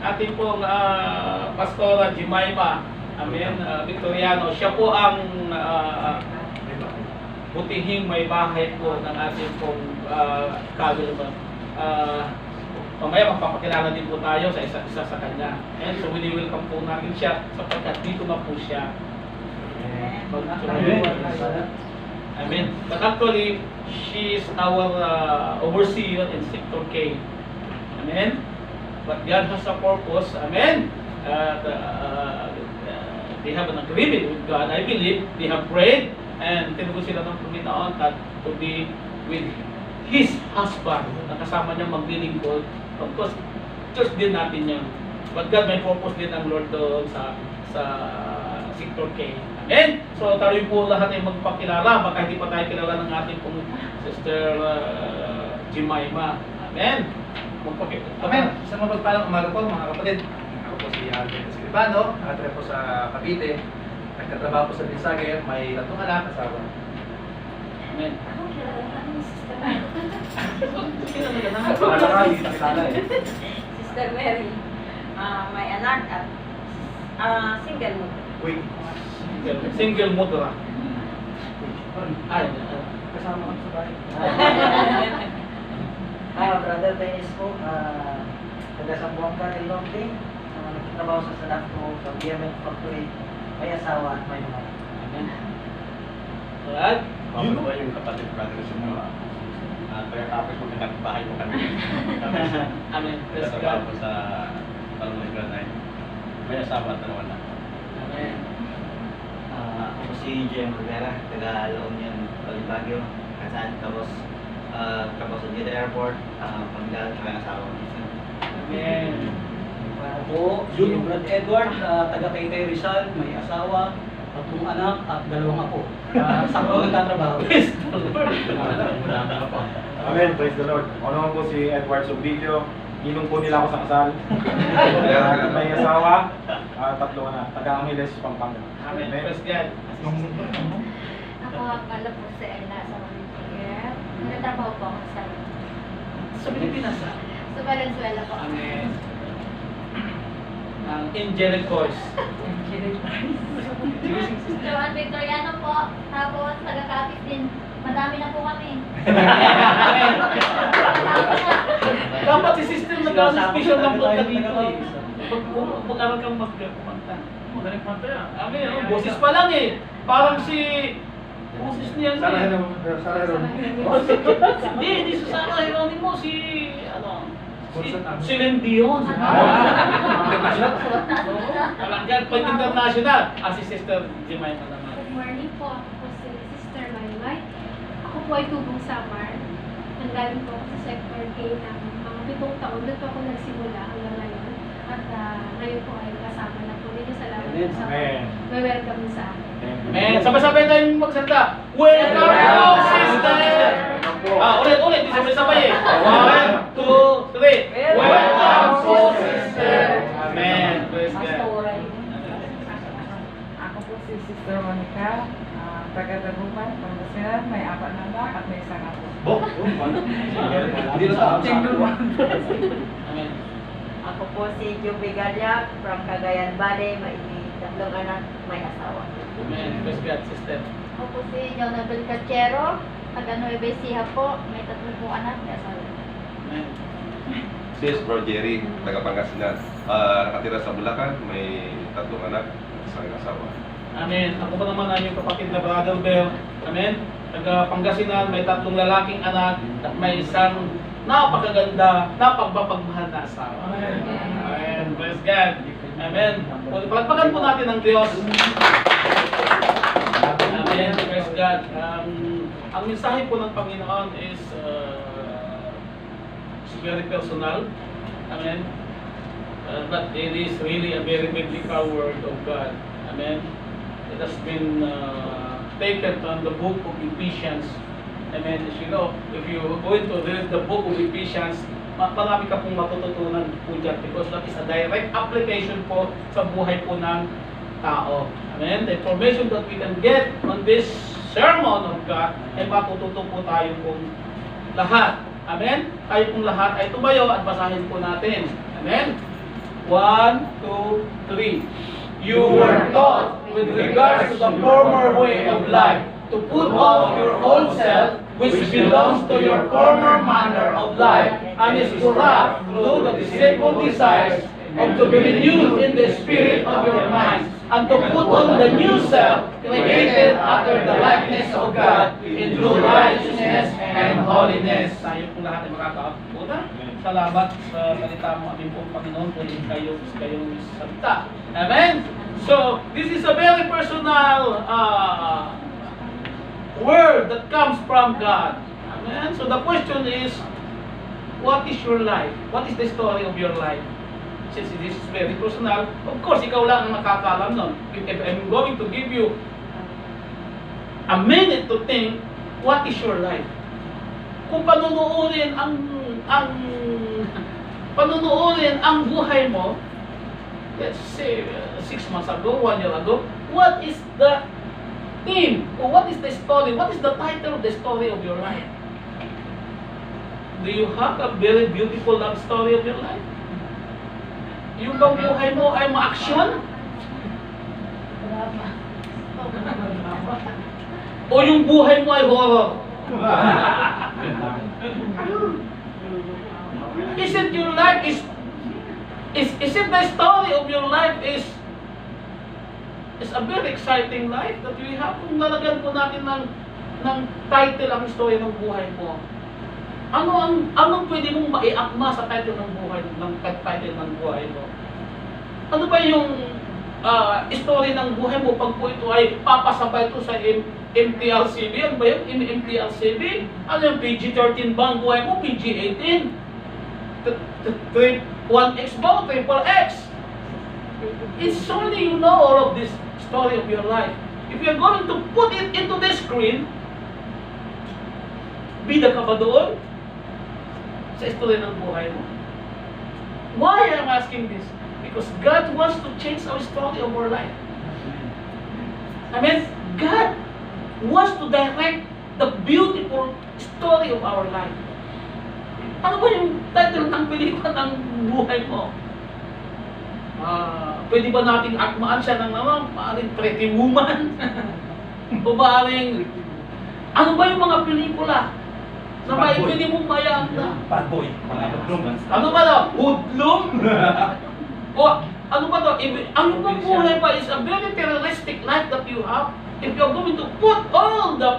ating pong Pastora Jemima, amen, Victoriano. Siya po ang butihing may bahay po ng ating pong Calvary. Mamaya magpapakilala din po tayo sa isa sa kanya. And so welcome po natin siya sapagkat dito na po siya. Amen. But actually, she is our overseer in Sector K. Amen. But God has a purpose. Amen. They have an agreement with God. I believe they have prayed and tinugo sila ng Panginoon at to be with his husband na kasama niya maglilingkod. Of course, church din natin yan. But God may purpose din ang Lord doon sa Sector K. Amen? So tayo po lahat ay magpakilala. Baka hindi pa tayo kilala ng ating pong Sister Jemima. Amen? Amen. Sa mapagpalang umaga po mga kapatid. Ako po si Alvin Escribano. Nakatira po sa Cavite. Nagtatrabaho po sa Binsaga. May 3 anak, asawa. Amen. Sister Mary, may anak at single mother. Wait. Single mother. Ay, Kasama kami sa bahay. Brother Dennis po, taga Sambuanga, Ilongte. Nagtatrabaho sa Sadafco, sa Diamond Factory. May asawa at may mga anak. amen. Alright? Yun ba yung kapatid brothers mo? Kaya tapos po pinagbahay mo kami. Amen. Praise Nagtatrabaho God. po sa Palmay Granay. May asawa at 2 anak. Amen. Ako si Jem Rivera, taga La Union, Baguio. Tapos tapos sa Jeddah Airport, pagdala ng asawa ko. Amen. Ako, si Brad Edward, taga Taytay Rizal, may asawa, 3 anak at 2 apo. Saan ko nagtatrabaho? Praise the Lord. Amen, praise the Lord. Ako naman po si Edward Subilio. Inong po nila ako sa kasal. Kaya may asawa, 3 anak. Taga Angeles, Pampanga. Amen. Praise God. Ako pala po si Ella sa Valenzuela. Nagtatrabaho po ako Sa Pilipinas, sa Valenzuela po. Amen. Ang angelic voice. Joan Victoriano po. Tapos taga-Capiz din. Madami na po kami. Dapat si sister nag-special ng vlog ka dito eh. Pag-aral kang kumanta. Magaling kumanta yan. Amen. Boses pa lang eh. Parang si... Boses niya si... Hindi si Sarah Geronimo. Si... Ano? Si Celine Dion. Walang yan. Pag-international. Si Sister Jemima naman. Good morning po. Ako po si Sister Maymay. Ako po ay tubong Samar. Nanggaling po ako sa Sector K ng mga 7 taon. Doon po ako nagsimula hanggang ngayon. At ngayon po ay kasama na po ninyo. Salamat po sa welcome sa akin. Amen. Sabay-sabay tayong magsalita. Welcome po, sister! Ulit. Di sabay-sabay eh. 1, 2, 3. Welcome po, sister! Amen. Praise God. Ako po si Sister Monica, taga-Dagupan, Pangasinan, may 4 na anak at may 1 apo. Hindi na sa Single one. Amen. Ako po si Juby Galyak from Cagayan Valley. May 3 anak, may asawa. Amen. Praise God, sister. Ako po si Jonabel Cachero. Taga Nueva Ecija po. May 3 po anak, may asawa. Amen. Sis Bro Jerry, taga Pangasinan. Nakatira sa Bulacan, may 3 anak, 1 asawa. Amen. Ako pa naman ang iyong kapatid na Brother Bell. Amen. Taga Pangasinan, may 3 lalaking anak at may 1 napakaganda, napagmapagmahal na asawa. Amen. Praise God. Amen. Palagpagan po natin ang Diyos. Amen. Praise God. Ang mensahe po ng Panginoon is very personal. Amen. But it is really a very biblical word of God. Amen. It has been taken from the book of Ephesians. Amen. As you know, if you are going to read the book of Ephesians, marami ka pong matututunan po dyan because that is a direct application po sa buhay po ng tao. Amen. The information that we can get on this sermon of God ay matututo po tayo pong lahat. Amen. Tayo pong lahat ay tumayo at basahin po natin. Amen. 1, 2, 3. You were taught with regards to the former way of life to put off your old self, which belongs to your former manner of life and is corrupt through the deceitful desires, and to be renewed in the spirit of your minds, and to put on the new self, created after the likeness of God, in true righteousness and holiness. Tayo po lahat ay makakapunta. Salamat sa salita mo, aming pong Panginoon, kung kayong salita. Amen? So, this is a very personal word that comes from God. Amen? So the question is, what is your life? What is the story of your life? Since this is very personal, of course, ikaw lang ang nakakaalam nun. If I'm going to give you a minute to think, what is your life? Kung panunuorin ang buhay mo, let's say 6 months ago, 1 year ago, what is the theme, or what is the story, what is the title of the story of your life? Do you have a very beautiful love story of your life? Yung bang buhay mo ay ma-action? O yung buhay mo ay horror? Is it your life is it the story of your life is a very exciting life that we have? Kung nalagyan po natin ng title ang story ng buhay mo, anong pwede mong maiakma sa title ng buhay mo? Ano ba yung story ng buhay mo pag po ito ay papasabay ito sa MTLCB? Ano ba yun? MTLCB? Ano yung PG-13 ba ang buhay mo? PG-18? 1X ba? Triple X? It's only you know all of this story of your life. If you're going to put it into the screen, bida ka ba doon? Sa story ng buhay mo? Why I'm asking this? Because God wants to change our story of our life. I mean, God wants to direct the beautiful story of our life. Ano ba yung title ng pelikula ng buhay mo? Pwede ba nating akmaan siya ng maaring Pretty Woman? O maaring, ano ba yung mga pelikula na pwede mong mayaan na? Bad boy. Ano ba na? Hoodlum? O ano ba to? Ang ibang buhay pa is a very terroristic life that you have. If you're going to put all the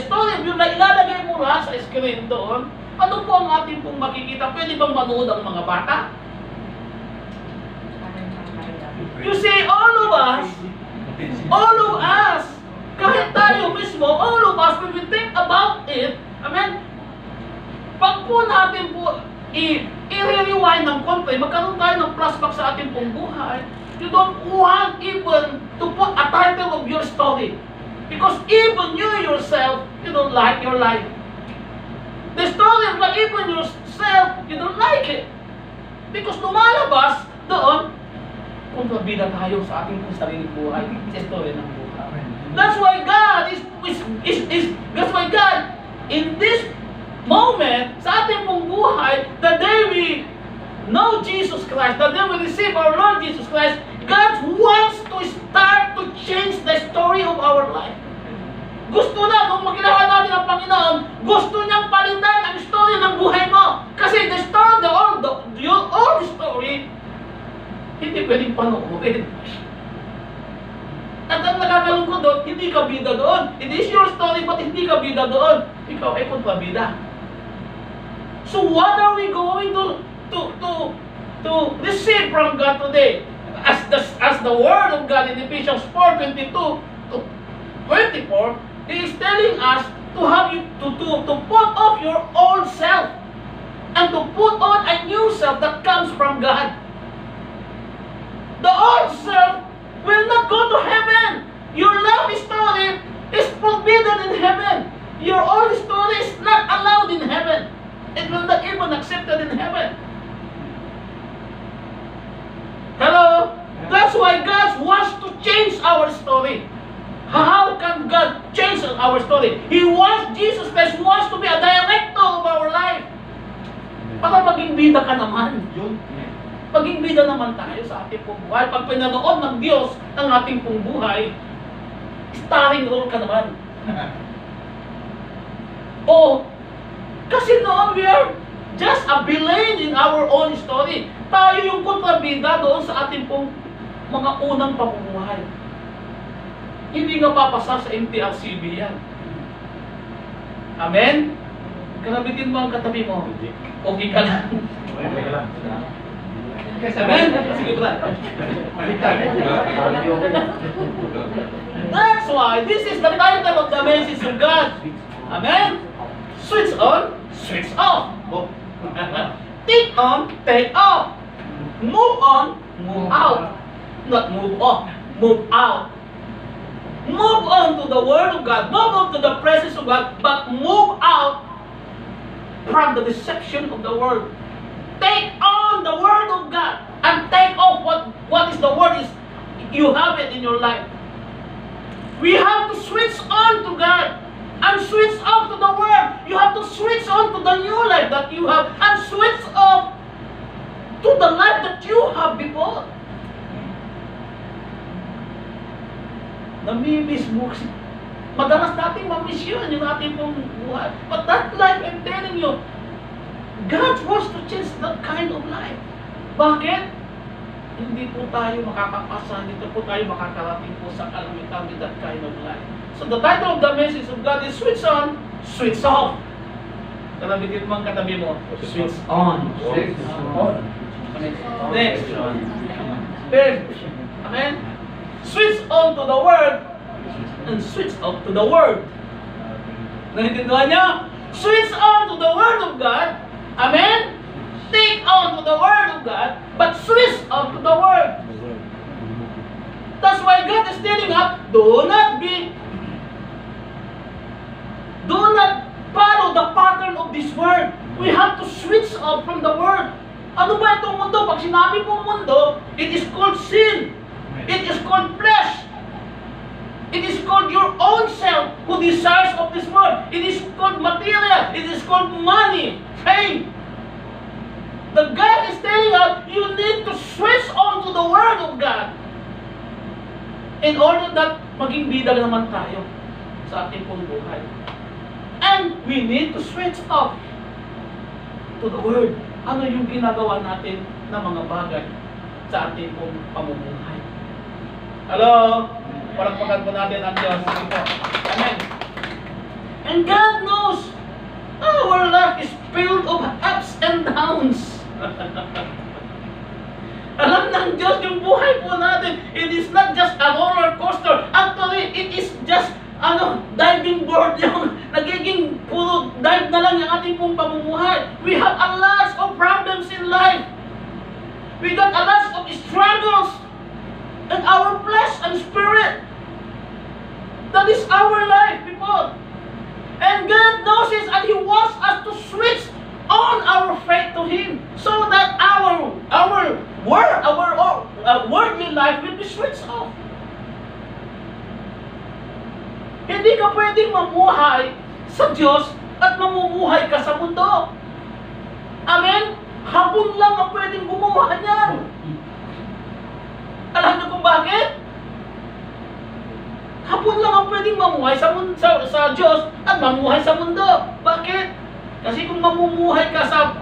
story of your life, ilalagay mo lahat sa screen doon, ano po ang ating pong makikita? Pwede bang manood ang mga bata? You see, all of us, kahit tayo mismo, all of us, when we think about it, amen, pag po natin po i-rewind ng konti, magkaroon tayo ng flashback sa ating pong buhay, you don't want even to put a title of your story. Because even you yourself, you don't like your life. The story of life, even yourself, you don't like it. Because lumalabas doon, kontrabida tayo sa ating pong sariling buhay, sa story ng buhay. That's why God that's why God, in this moment, sa ating pong buhay, the day we know Jesus Christ, the day we receive our Lord Jesus Christ, God wants to start to change the story of our life. Gusto na, kung magkilala natin ang Panginoon, gusto niyang palitan ang story ng buhay mo. Kasi the story, your old story, hindi pwedeng panoorin. At ang nakakalungkot doon, hindi ka bida doon. It is your story, but hindi ka bida doon. Ikaw ay kontrabida. So what are we going to receive from God today? As the Word of God in Ephesians 4:22 to 24, He is telling us to have you to put off your old self and to put on a new self that comes from God. The old self will not go to heaven. Your love story is forbidden in heaven. Your old story is not allowed in heaven. It will not even accepted in heaven. Hello? That's why God wants to change our story. How can God change our story? Jesus Christ wants to be a director of our life. Para maging bida ka naman. maging bida naman tayo sa ating pong buhay. Pag pinanood ng Diyos ang ating pong buhay, starring role ka naman. O, kasi noon we are just a villain in our own story. Tayo yung kontrabida doon sa ating pong mga unang pamumuhay. Hindi nga papasa sa MTRCB yan. Amen? Kanabitin mo ang katabi mo. Okay ka lang. Okay ka lang. Amen? Sige ba? That's why this is the title of the message of God. Amen? Switch on, switch off. Take on, take off. Move on, move out. Not move off, move out. Move on to the Word of God. Move on to the presence of God. But move out from the deception of the world. Take on the Word of God. And take off what is the Word is. You have it in your life. We have to switch on to God. And switch off to the Word. You have to switch on to the new life that you have. And switch off to the life that you have before. Namimiss mo kasi. Madalas nating mamiss yun, yung ating pong buhay. But that life, I'm telling you, God wants to change that kind of life. Bakit? Hindi po tayo makakapasa, hindi po tayo makakarating po sa kalamitan with that kind of life. So the title of the message of God is switch on, switch off. Kanabitin mo ang katabi mo, switch on. Switch on. Next. Third. Amen? Switch on to the Word and switch off to the Word. Naintindihan niyo? Switch on to the Word of God. Amen? Take on to the Word of God, but switch off to the Word. That's why God is telling us, do not follow the pattern of this world. We have to switch off from the world. Ano ba itong mundo? Pag sinabi pong mundo, it is called sin. It is called flesh. It is called your own self who desires of this world. It is called material. It is called money, fame. The God is telling us, you need to switch on to the Word of God in order that maging bida naman tayo sa ating pong buhay. And we need to switch off to the Word. Ano yung ginagawa natin na mga bagay sa ating pong pamumuhay? Hello? Palakpakan po natin ang Diyos. Amen. And God knows our life is filled of ups and downs. Alam ng Diyos yung buhay po natin. It is not just a roller coaster. Actually, it is just diving board yung nagiging puro dive na lang yung ating pong pamumuhay. We have a lot of problems in life. We got a lot of struggles in our flesh and spirit. That is our life, people. And God knows this, and He wants us to switch on our faith to Him, so that our worldly life will be switched off. Hindi ka pwedeng mamuhay sa Diyos at mamumuhay ka sa mundo. Amen? Hapon lang ang pwedeng gumawa niyan. Alam niyo kung bakit? Hapon lang ang pwedeng mamuhay sa Diyos at mamuhay sa mundo. Bakit? Kasi kung mamumuhay ka sa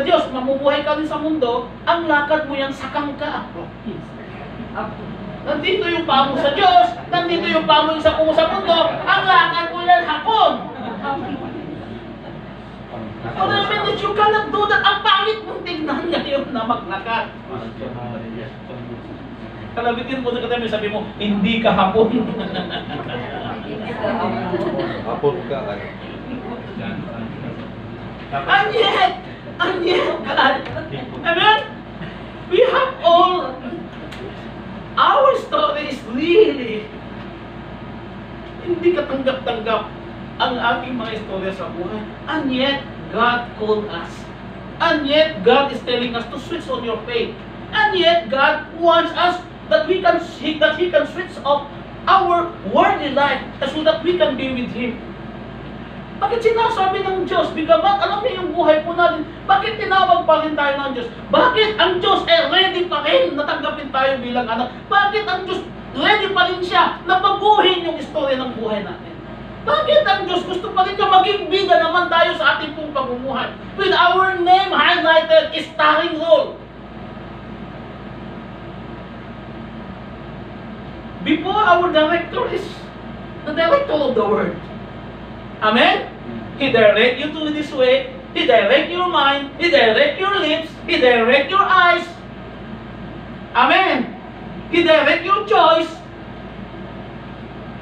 Diyos, mamumuhay ka din sa mundo, ang lakad mo yan sakang ka. Nandito yung pamo sa Diyos, nandito yung pamo sa mundo, ang lakad mo yan hapon. Remember that you cannot do that. Ang pangit mong tignan ngayon na maglakad. Kalabitin mo sa katabi, sabi mo, hindi ka hapon. Hapon ka. And yet, God, amen? We have all, our story is really, hindi katanggap-tanggap ang ating mga istorya sa buhay. And yet, God called us. And yet, God is telling us to switch on your faith. And yet, God wants us that He can switch off our worldly life so that we can be with Him. Bakit sinasabi ng Diyos, bigamat alam niya yung buhay po natin, bakit tinawag pa rin tayo ng Diyos? Bakit ang Diyos ready pa rin natanggapin tayo bilang anak? Bakit ang Diyos ready pa rin siya na baguhin yung istorya ng buhay natin? Bakit ang Diyos gusto pa rin niya maging bida naman tayo sa ating pong pamumuhay? With our name highlighted, starring role. Before our director is the director of the Word. Amen? He direct you to this way. He direct your mind. He direct your lips. He direct your eyes. Amen? He direct your choice.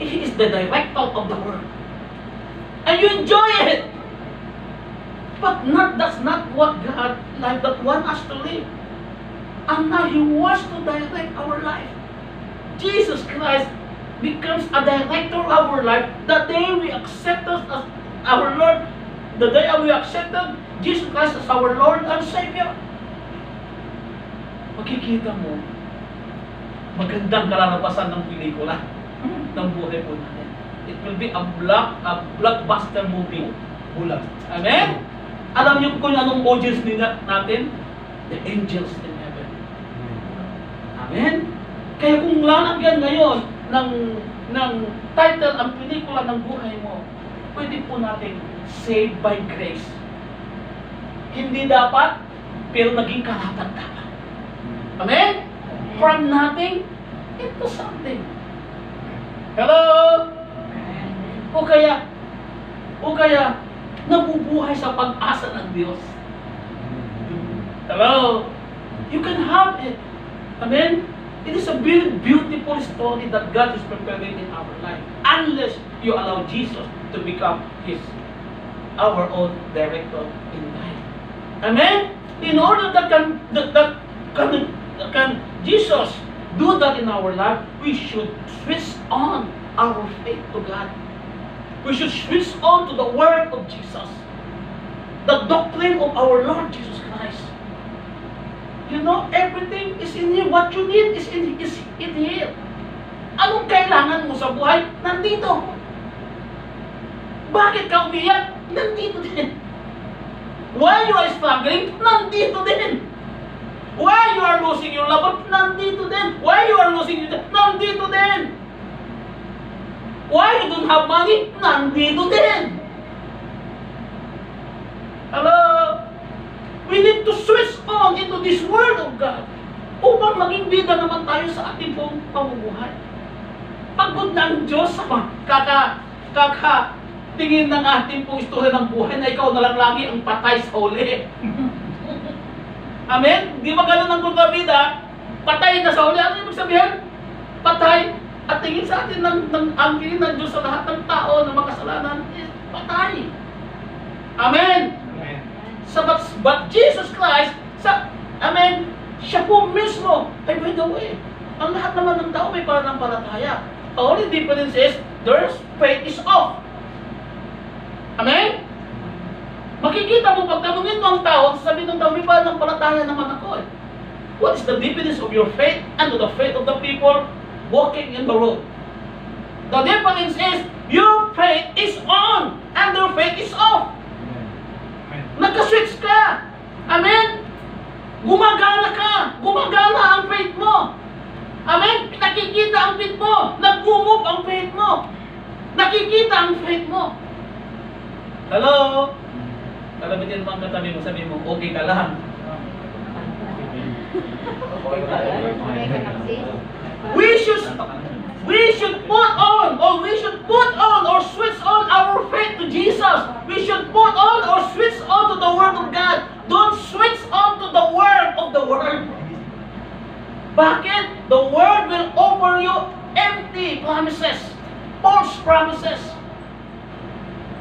He is the director of the Word. And you enjoy it. But that's not what God like that want us to live. And now He wants to direct our life. Jesus Christ becomes a director of our life the day we accept us as our Lord, the day we accepted Jesus Christ as our Lord and Savior. Makikita mo, magandang kalalabasan ng pelikula ng buhay po natin. It will be a blockbuster movie. Bulag. Amen? Alam niyo kung anong audience nila natin? The angels in heaven. Amen? Kaya kung lalagyan ngayon ng title ang pelikula ng buhay mo, pwede po natin saved by grace. Hindi dapat, pero naging karapat dapat. Amen? From nothing into something. Hello? O kaya, nabubuhay sa pag-asa ng Diyos. Hello? You can have it. Amen? It is a very beautiful story that God is preparing in our life. Unless you allow Jesus to become our own director in life. Amen? In order that can Jesus do that in our life, we should switch on our faith to God. We should switch on to the Word of Jesus. The doctrine of our Lord Jesus Christ. You know, everything is in Him. What you need is in Him. Anong kailangan mo sa buhay? Nandito. Bakit ka umiyak? Nandito din. Why you are struggling? Nandito din. Why you are losing your love? Nandito din. Why you are losing your job? Nandito din. Why you don't have money? Nandito din. Hello? We need to switch on into this Word of God upang maging bida naman tayo sa ating buong pamumuhay. Pagod na ang Diyos sa tingin ng ating pong istorya ng buhay na ikaw na lang lagi ang patay sa huli. Amen? Di ba ganun ang kontrabida? Patay na sa huli. Ano ibig sabihin? Patay. At tingin sa atin ng angkin ng Diyos sa lahat ng tao na makasalanan is patay. Amen? Amen. But Jesus Christ, Amen, siya po mismo, ay by the way, ang lahat naman ng tao may pananampalataya. The only difference is, their faith is off. Amen? Makikita mo, pag tanungin mo ang tao, sasabihin ng tao, may pananampalataya naman ako eh. What is the difference of your faith and to the faith of the people walking in the road? The difference is, your faith is on and their faith is off. Nagka-switch ka. Amen? Gumagana ka. Gumagana ang faith mo. Amen? Nakikita ang faith mo. Nag-move ang faith mo. Nakikita ang faith mo. Hello? Kalabitin mo ang katabi mo. Sabi mo, okay ka lang. We should put on or switch on our faith to Jesus. We should put on or switch on to the Word of God. Don't switch on to the word of the Word. Bakit? The Word will offer you empty promises, false promises.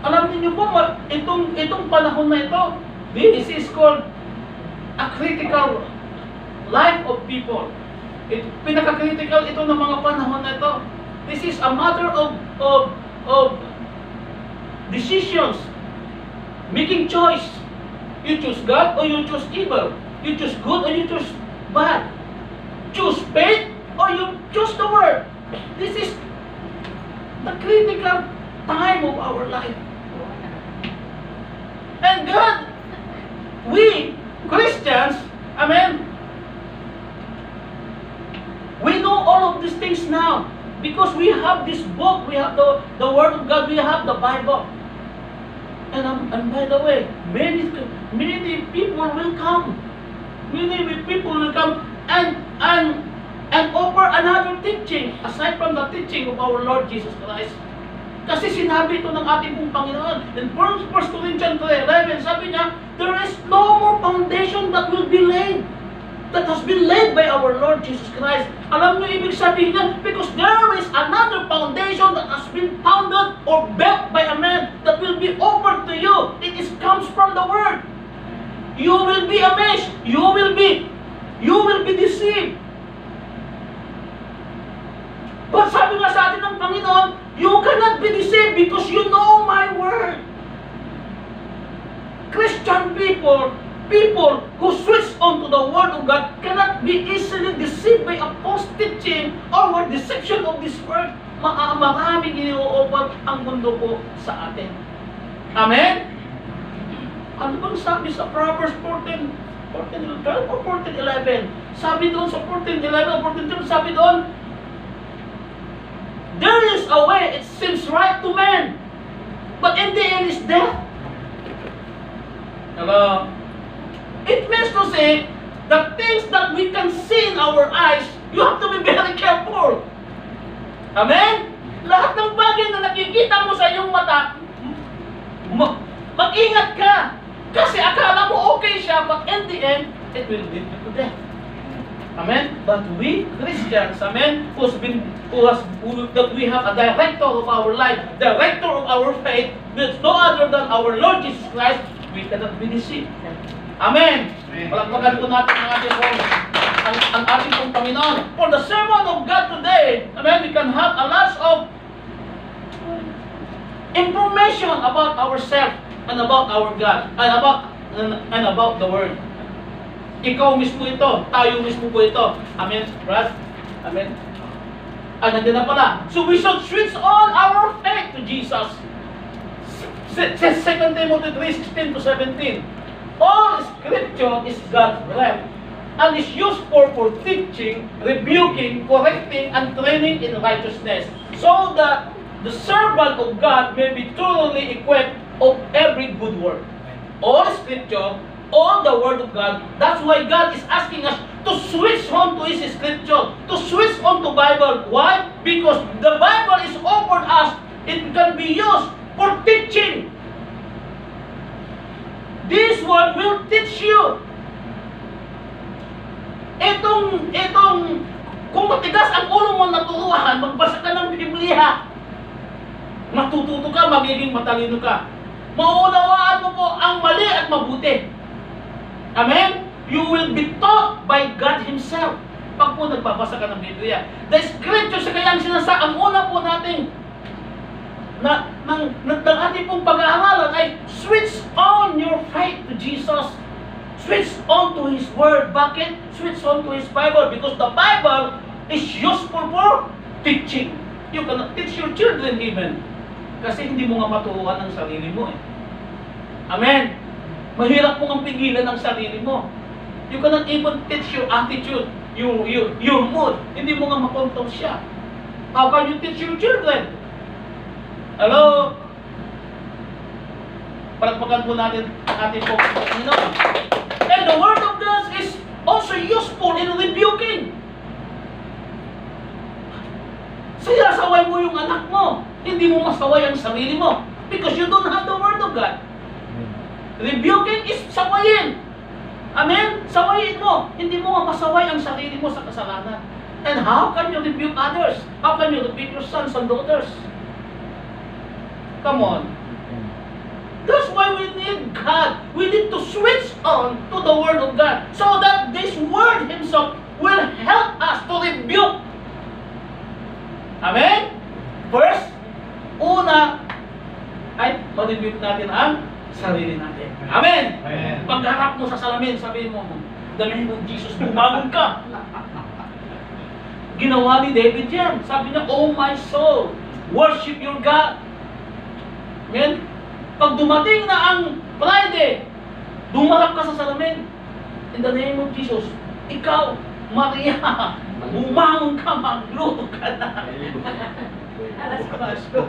Alam niyo po, itong panahon na ito, this is called a critical life of people. Pinaka-critical ito ng mga panahon na ito. This is a matter of decisions. Making choice. You choose God or you choose evil. You choose good or you choose bad. Choose faith or you choose the Word. This is the critical time of our life. these things now. Because we have this book, we have the Word of God, we have the Bible. And by the way, many people will come. Many people will come and offer another teaching aside from the teaching of our Lord Jesus Christ. Kasi sinabi ito ng ating pong Panginoon. In 1 Corinthians 3:11, sabi niya, there is no more foundation that will be laid. That has been laid by our Lord Jesus Christ. Alam niyo ibig sabihin niya? Because there is another foundation that has been founded or built by a man that will be offered to you. Comes from the Word. You will be amazed. You will be deceived. But sabi nga sa atin ng Panginoon, you cannot be deceived because you know my Word. Christian people who switch onto the Word of God cannot be easily deceived by a false teaching or deception of this Word. Maraming iniuupat ang mundo po sa atin. Amen? Ano bang sabi sa Proverbs 14, 12 or 14:11? Sabi doon sa 14:11 or 14:12, sabi doon, there is a way, it seems right to man, but in the end is death. Hello? It means to say, the things that we can see in our eyes, you have to be very careful. Amen? Lahat ng bagay na nakikita mo sa iyong mata, mag-ingat ka. Kasi akala mo okay siya, but in the end, it will lead you to death. Amen? But we Christians, amen, that we have a director of our life, director of our faith, that's no other than our Lord Jesus Christ, we cannot be deceived. Amen. Palagpagan po natin ang ating pong Panginoon. For the sermon of God today, amen, we can have a lot of information about ourselves and about our God and about the Word. Ikaw mismo ito, tayo mismo po ito. Amen, Brad? Amen. Nandiyan na pala. So we should switch on our faith to Jesus. 2 Timothy 3:16-17. All Scripture is God's breath and is useful for teaching, rebuking, correcting, and training in righteousness, so that the servant of God may be thoroughly equipped of every good work. All Scripture, all the Word of God. That's why God is asking us to switch on to His Scripture, to switch on to Bible. Why? Because the Bible is offered us. It can be used for teaching. This Word will teach you. Kung matigas ang ulo mo naturuan, magbasa ka ng Biblia. Matututo ka, magiging matalino ka. Mauunawaan mo po ang mali at mabuti. Amen? You will be taught by God Himself. Pag po nagbabasa ka ng Biblia. The Scripture sa kayang sinasa, ang una po natin ng ating pong pag-aaralan ay switch on your faith to Jesus. Switch on to His Word. Bakit? Switch on to His Bible. Because the Bible is useful for teaching. You cannot teach your children even. Kasi hindi mo nga maturuan ang sarili mo eh. Amen? Mahirap mo nga pigilan ang sarili mo. You cannot even teach your attitude, your mood. Hindi mo nga makontrol siya. How can you teach your children? Hello? Palagpagan po natin ang ating Panginoon. And the Word of God is also useful in rebuking. Sinasaway mo yung anak mo. Hindi mo masaway ang sarili mo. Because you don't have the Word of God. Rebuking is sawayin. Amen? Sawayin mo. Hindi mo nga masaway ang sarili mo sa kasalanan. And how can you rebuke others? How can you rebuke your sons and daughters? Come on. That's why we need God. We need to switch on to the Word of God so that this Word Himself will help us to rebuke. Amen? First, una ay ma-rebuke natin ang sarili natin. Amen? Amen. Pagharap mo sa salamin, sabihin mo, the name of Jesus, bumangon ka. Ginawa ni David yan. Sabi niya, oh my soul, worship your God. Amen? Pag dumating na ang Friday, dumarap ka sa salamin. In the name of Jesus, ikaw, Maria, Bumangon ka, magluto ka na. Alas 4.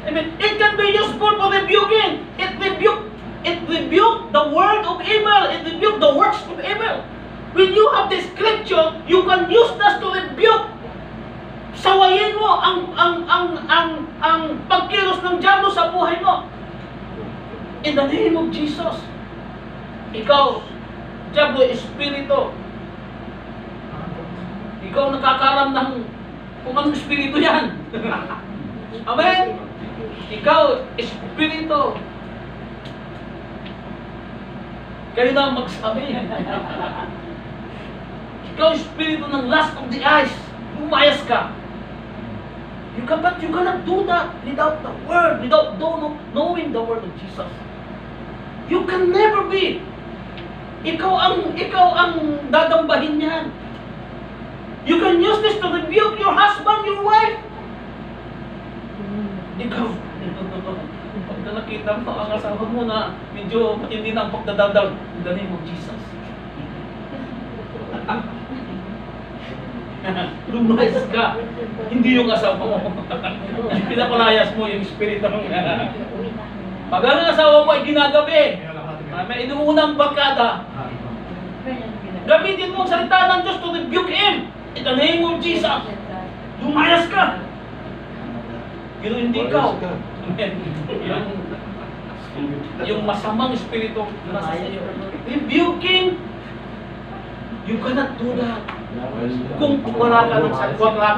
I mean, it can be useful for rebuking. It rebuke the word of evil. It rebuke the works of evil. When you have the scripture, you can use this to rebuke. Sawayin mo ang pagkilos ng diablo sa buhay mo. In the name of Jesus. Ikaw, diablo, espiritu. Ikaw nakakalam ng kung anong espiritu yan. Amen? Ikaw, espiritu. Kayo na ang magsabi. Ikaw, espiritu ng lust of the eyes. Lumayas ka. But you cannot do that without the word, without knowing the word of Jesus. You can never be. Ikaw ang gagambahin niyan. You can use this to rebuke your husband, your wife. Ikaw, pagka nakita mo ang asawa mo na medyo matindi na ang pagdadaldal, in the name of Jesus. Lumayas ka. Hindi yung asawa mo. Pinapalayas mo yung espiritu ng pag ang asawa mo ay ginagabi, may inuunang barkada, gamitin mo ang salita ng Diyos to rebuke him. In the name of Jesus. Lumayas ka. Pero hindi ikaw. Yung masamang espiritu na nasa iyo. Rebuking. You cannot do that. Kung wala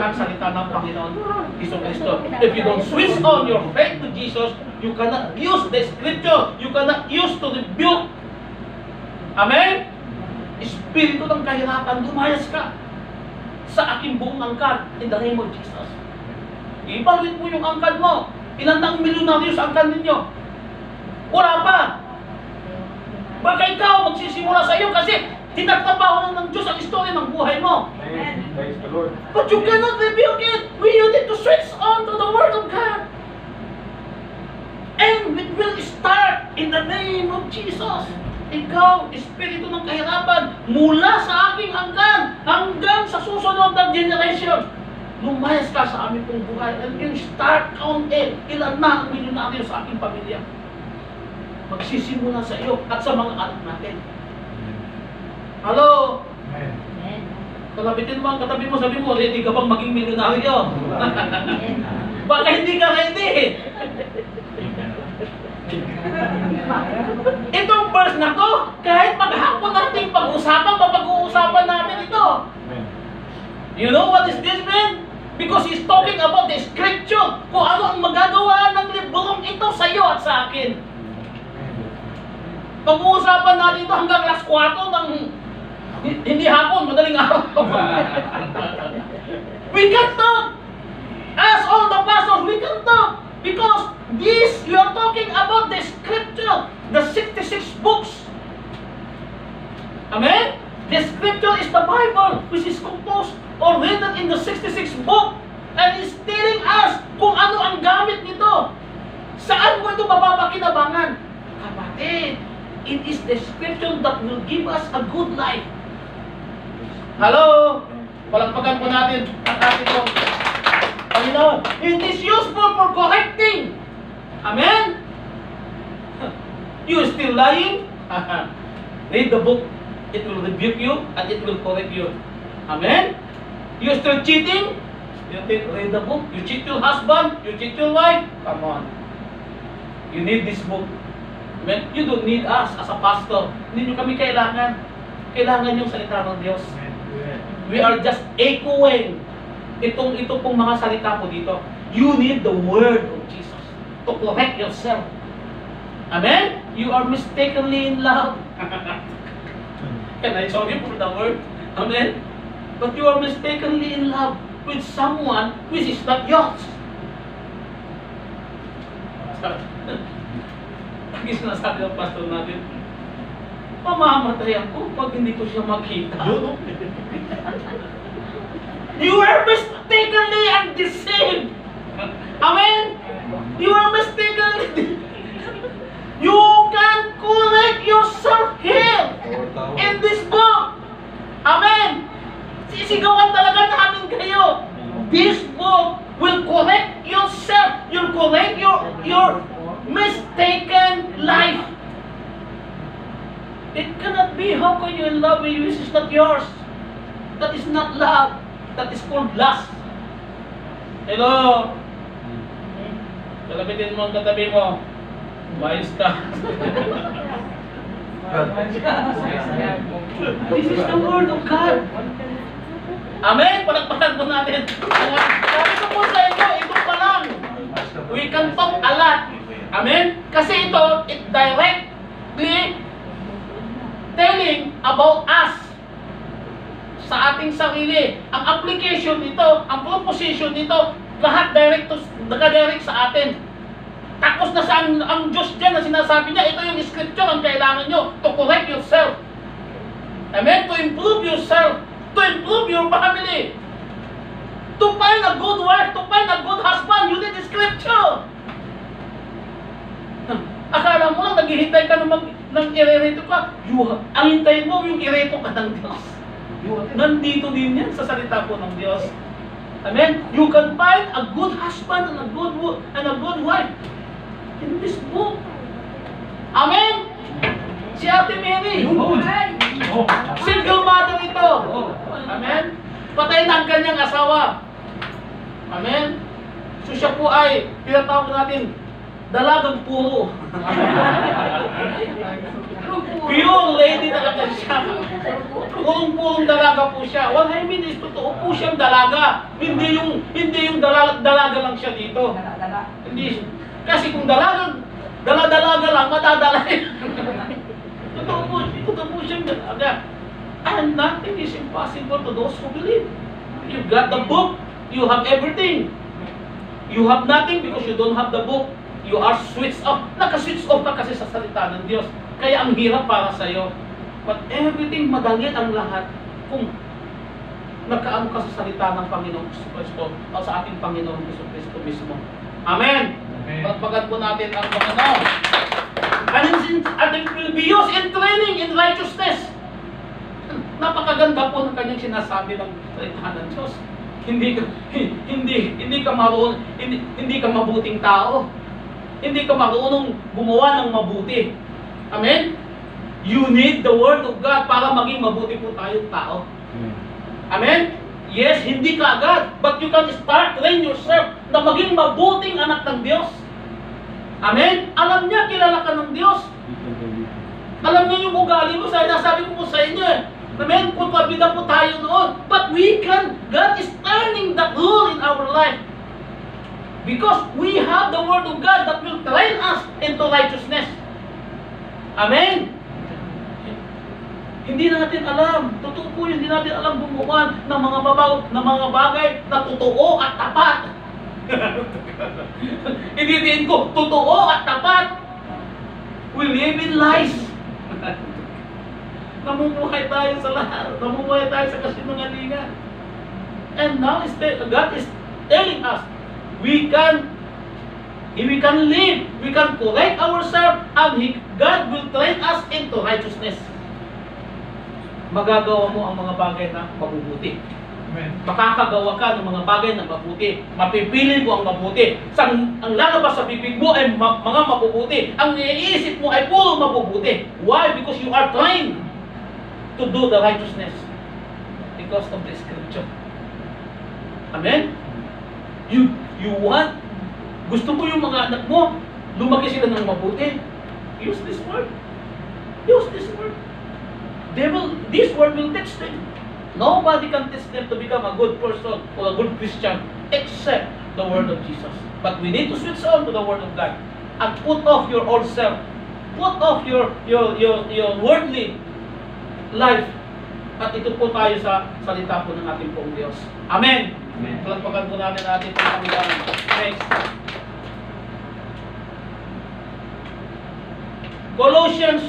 kang salita ng Panginoon Hesus Kristo. If you don't switch on your faith to Jesus, you cannot use the scripture. You cannot use to rebuke. Amen? Espiritu ng kahirapan, lumayas ka sa aking buong angkan in the name of Jesus. Ibalit mo yung angkan mo. Ilan na ang milyonaryo sa angkan ninyo? Wala pa. Baka ikaw magsisimula sa iyo kasi tinagtrabaho ng Diyos ang istorya ng buhay mo. Praise the Lord. But you cannot rebuke it. We need to switch on to the Word of God. And it will start in the name of Jesus. Ikaw, espiritu ng kahirapan, mula sa aking angkan hanggang sa susunod na generation, lumayas ka sa aming pong buhay and you start counting ilan na ang milyonaryo sa aking pamilya. Magsisimula sa iyo at sa mga anak natin. Hello? Kalabitin mo ang katabi mo, sabi mo, ready ka bang maging milyonaryo? Baka hindi ka ready. Itong verse na to, kahit maghapon natin pag-usapan, mapag-uusapan natin ito. You know what is this mean? Because he's talking about the scripture, kung ano ang magagawa ng librong ito sa iyo at sa akin. Pag-uusapan natin ito hanggang alas 4 ng hindi hapon, madaling araw. We can talk. As all the pastors, we can talk. Because this, you are talking about the scripture, the 66 books. Amen? The scripture is the Bible, which is composed or written in the 66 book. And it's telling us kung ano ang gamit nito. Saan mo ito mapapakinabangan? Kapatid, it is the scripture that will give us a good life. Hello? Palagpagan po natin ang ating po. Panginoon, it is useful for correcting. Amen? You still lying? Read the book. It will rebuke you and it will correct you. Amen? You still cheating? You read the book. You cheat your husband. You cheat your wife. Come on. You need this book. Amen? You don't need us as a pastor. Hindi nyo kami kailangan. Kailangan yung salita ng Diyos. We are just echoing ito pong mga salita po dito. You need the word of Jesus to correct yourself. Amen? You are mistakenly in love. Can I sorry for the word? Amen? But you are mistakenly in love with someone which is not yours. Lagi sinasabi ng pastor natin, mamamatay ako pag hindi ko siya makita. You are mistakenly and deceived. Amen? You are mistakenly. You can correct yourself here in this book. Amen? Sisisigawan talaga namin kayo. This book will correct yourself. You'll correct your mistaken life. It cannot be. How can you in love with you? This is not yours. That is not love. That is called lust. Hello? Kalabitin mo ang katabi mo. Mayos ka. This is the word of God. Amen? Palagpakan po natin. Sabi ko po sa inyo, ito pa lang. We can talk a lot. Amen? Kasi ito, it directly telling about us sa ating sarili. Ang application nito, ang proposition nito, lahat naka-direct sa atin. Tapos na sa ang Diyos dyan na sinasabi niya, ito yung scripture ang kailangan nyo to correct yourself. Amen? To improve yourself. To improve your family. To find a good wife, to find a good husband, you need the scripture. Akala mo lang, naghihintay ka ng irereto ka. Ang hintayin mo, yung ireto ka ng Diyos. Nandito din yan sa salita po ng Diyos. Amen? You can find a good husband and a good wife in this book. Amen? Si Ate Mary, single mother ito. Amen? Patay na ang kanyang asawa. Amen? So siya po ay, tinatawag natin, dalagang puro. Pure lady talaga siya. Purong-purong dalaga po siya. What I mean is, totoo po siyang dalaga. Hindi yung dalaga lang siya dito. Hindi. Kasi kung dalaga lang, matadalay. Totoo po siyang dalaga. And nothing is impossible to those who believe. You got the book, you have everything. You have nothing because you don't have the book. You are switched off. Naka-switch off ka kasi sa salita ng Diyos. Kaya ang hirap para sa'yo. But everything, madali ang lahat kung nagkaano ka sa salita ng Panginoong Kristo o sa ating Panginoong Kristo mismo. Amen! Pagpagat po natin ang Panginoon. And it will be used in training in righteousness. Napakaganda po ng kanyang sinasabi ng salita ng Diyos. Hindi ka mabuting tao. Hindi ka marunong gumawa ng mabuti. Amen? You need the Word of God para maging mabuti po tayong tao. Amen? Yes, hindi ka agad, but you can start train yourself na maging mabuting anak ng Diyos. Amen? Alam niya, kilala ka ng Diyos. Alam niya yung ugali mo. Sabi ko po sa inyo eh. Amen? Kontrabida po tayo noon. But we can. God is turning that rule in our life. Because we have the Word of God that will train us into righteousness. Amen? Hindi natin alam. Totoo po yun, hindi natin alam gumawa ng mga bagay na totoo at tapat. Hindi din ko, totoo at tapat. We live in lies. Namumuhay tayo sa lahat. Namumuhay tayo sa kasinungalingan. And now God is telling us, we can live, we can correct ourselves, and God will train us into righteousness. Magagawa mo ang mga bagay na mabubuti. Amen. Makakagawa ka ng mga bagay na mabuti. Mapipili mo ang mabuti. Ang lalabas sa bibig mo ay mga mabubuti. Ang iniisip mo ay puro mabubuti. Why? Because you are trying to do the righteousness because of the scripture. Amen? You want, gusto mo yung mga anak mo, lumaki sila ng mabuti. Use this word. Use this word. This word will teach them. Nobody can teach them to become a good person or a good Christian except the word of Jesus. But we need to switch on to the word of God and put off your old self. Put off your worldly life. At ito po tayo sa salita po ng ating pong Diyos. Amen. Amen. Palagpakan po natin ating Panginoon. Next. Colossians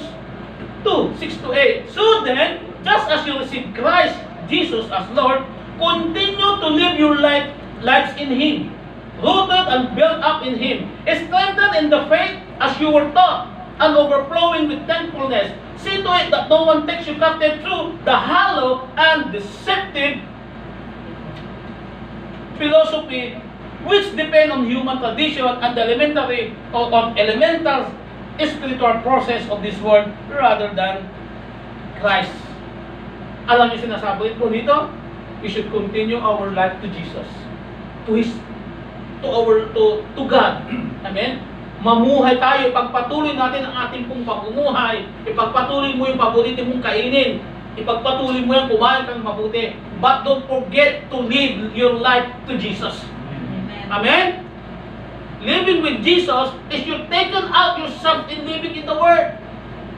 2:6-8. So then, just as you receive Christ Jesus as Lord, continue to live your lives in Him, rooted and built up in Him, strengthened in the faith as you were taught, and overflowing with thankfulness. See to it that no one takes you captive through the hollow and deceptive philosophy which depend on human tradition and the elementary or on elemental spiritual process of this world rather than Christ. Alam niyo sinasabi ko dito? We should continue our life to Jesus, to God. Amen? Mamuhay tayo, ipagpatuloy natin ang ating pong pamumuhay, ipagpatuloy mo yung paborito mong kainin, ipagpatuloy mo yung kumain kang mabuti. But don't forget to live your life to Jesus. Amen? Living with Jesus is you taken out yourself in living in the Word.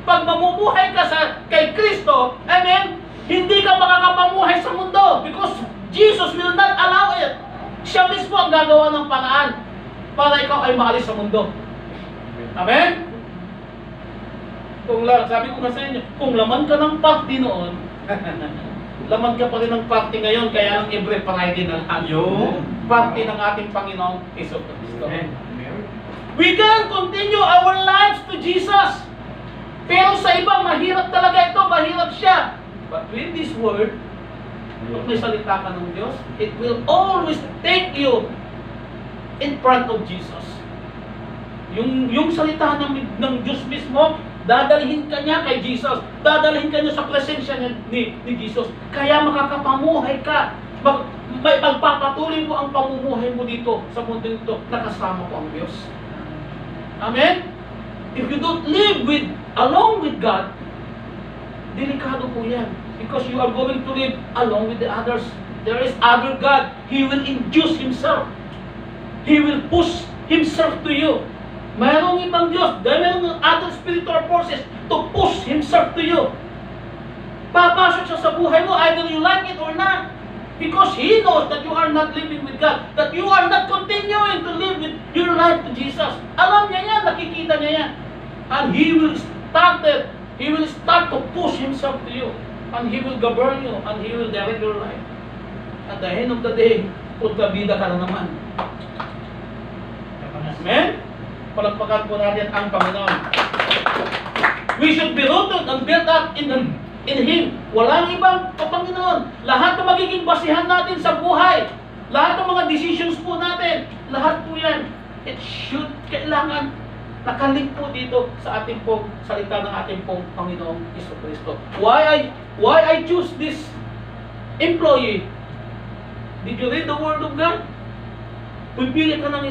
Pag mamumuhay ka kay Kristo, amen, hindi ka makakapamuhay sa mundo because Jesus will not allow it. Siya mismo ang gagawa ng paraan para ikaw ay maalis sa mundo. Amen? Sabi ko nga sa inyo, kung laman ka ng party noon, laman ka pa rin ng party ngayon, kaya ang every Friday na lang yung party ng ating Panginoong Jesucristo. We can continue our lives to Jesus. Pero sa iba, mahirap talaga ito, mahirap siya. But with this word, pag may salita ka ng Diyos, it will always take you in front of Jesus. Yung salita ng Diyos mismo, dadalhin ka niya kay Jesus. Dadalhin ka niya sa presensya ni Jesus. Kaya makakapamuhay ka. May pagpapatuloy mo ang pamumuhay mo dito sa mundo ito, nakasama ko ang Diyos. Amen? If you don't live along with God, delikado po yan. Because you are going to live along with the others. There is other God. He will induce Himself. He will push Himself to you. Mayroong ibang Diyos, mayroong other spiritual forces to push Himself to you. Papasok siya sa buhay mo, either you like it or not. Because He knows that you are not living with God. That you are not continuing to live with your life to Jesus. Alam niya yan, nakikita niya yan. And He will start to push Himself to you. And He will govern you. And He will direct your life. At the end of the day, pagkabida ka na naman. Amen? Palagpakan po natin ang Panginoon. We should be rooted and built up in Him. Walang ibang Panginoon. Lahat na magiging basihan natin sa buhay, lahat ng mga decisions po natin, lahat po yan, kailangan nakalink po dito sa ating pong salita ng ating pong Panginoong Jesucristo. Why I choose this employee? Did you read the Word of God? Pipili ka ng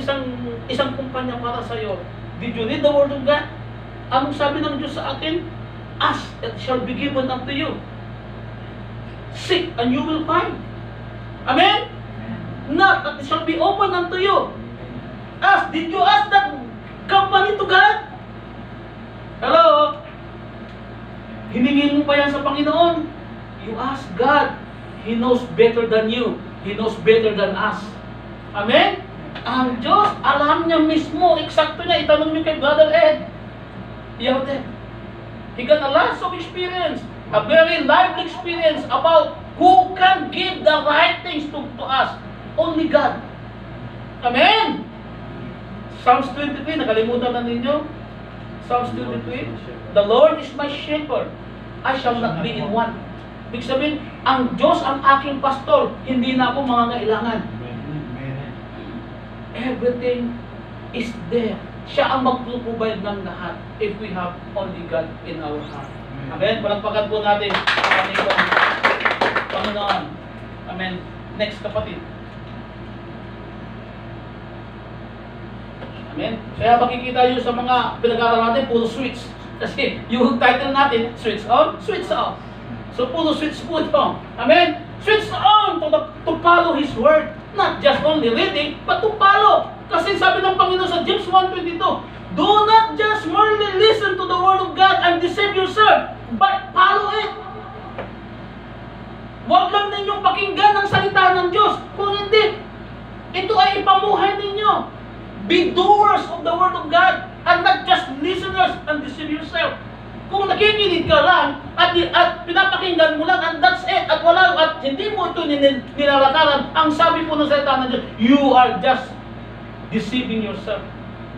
isang kumpanya para sa iyo. Did you read the Word of God? Anong sabi ng Diyos sa atin? Ask, it shall be given unto you. Seek, and you will find. Amen? Knock, and it shall be opened unto you. Ask, did you ask that company to God? Hello? Hiningin mo pa yan sa Panginoon? You ask God. He knows better than you. He knows better than us. Amen? Ang Diyos, alam niya mismo, eksakto niya. Itanong niyo kay Brother Ed. He got a lot of experience, a very lively experience about who can give the right things to us. Only God. Amen? Psalms 23, nakalimutan na ninyo? Psalms 23, the Lord is my shepherd, I shall not be in want. Ibig sabihin, ang Diyos ang aking pastor, hindi na ako mangangailangan. Everything is there. Siya ang magpuprovide ng lahat if we have only God in our heart. Amen? Palagpakan po natin ang ating Panginoon. Amen. Next, kapatid. Amen? Kaya makikita nyo sa mga pinag-aaral natin, puro switch. Kasi yung title natin, switch on, switch off. So puro switch po ito. Amen? Switch on to follow His Word. Not just only reading, but to follow. Kasi sabi ng Panginoon sa James 1:22, do not just merely listen to the Word of God and deceive yourself, but follow it. Huwag lang ninyong pakinggan ang salita ng Diyos. Kung hindi, ito ay ipamuhay ninyo. Be doers of the Word of God and not just listeners and deceive yourself. Kung nakikinig ka lang at pinapakinggan mo lang and that's it at hindi mo ito nilalakaran, ang sabi po ng salita ng Diyos, you are just deceiving yourself.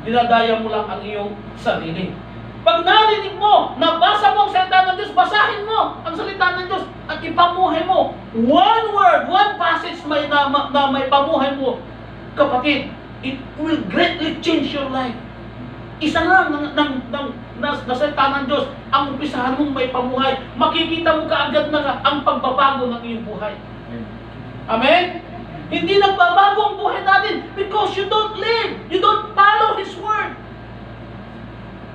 Dinadaya mo lang ang iyong sarili. Pag narinig mo, nabasa mo ang salita ng Diyos, basahin mo ang salita ng Diyos at ipamuhay mo. One word, one passage na may pamuhay mo, kapatid, it will greatly change your life. Isa lang na salita ng Diyos, ang umpisahan mong may pamuhay, makikita mo kaagad na ang pagbabago ng iyong buhay. Amen? Hindi nagbabago ang buhay natin because you don't live, you don't follow His Word.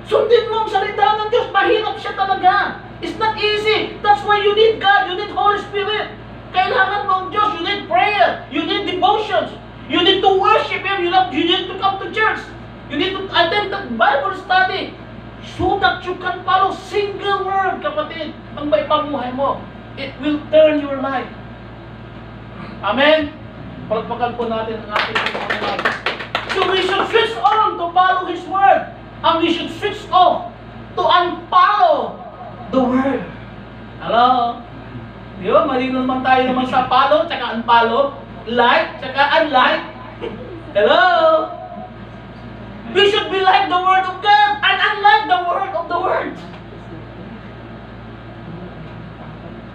Sundin mo ang salita ng Diyos, mahirap siya talaga. It's not easy. That's why you need God, you need Holy Spirit. Kailangan mo ang Diyos, you need prayer, you need devotions, you need to worship Him, you need to come to church, you need to attend the Bible study, so that you can follow single word, kapatid, ang may pamuhay mo. It will turn your life. Amen? Palagpakan po natin ang ating pamuhay. So we should switch on to follow His Word. And we should switch off to unfollow the Word. Hello? Di ba? Malino naman tayo naman sa follow, tsaka unfollow, like, tsaka unlike. Hello? We should be like the Word of God and unlike the Word of the Word.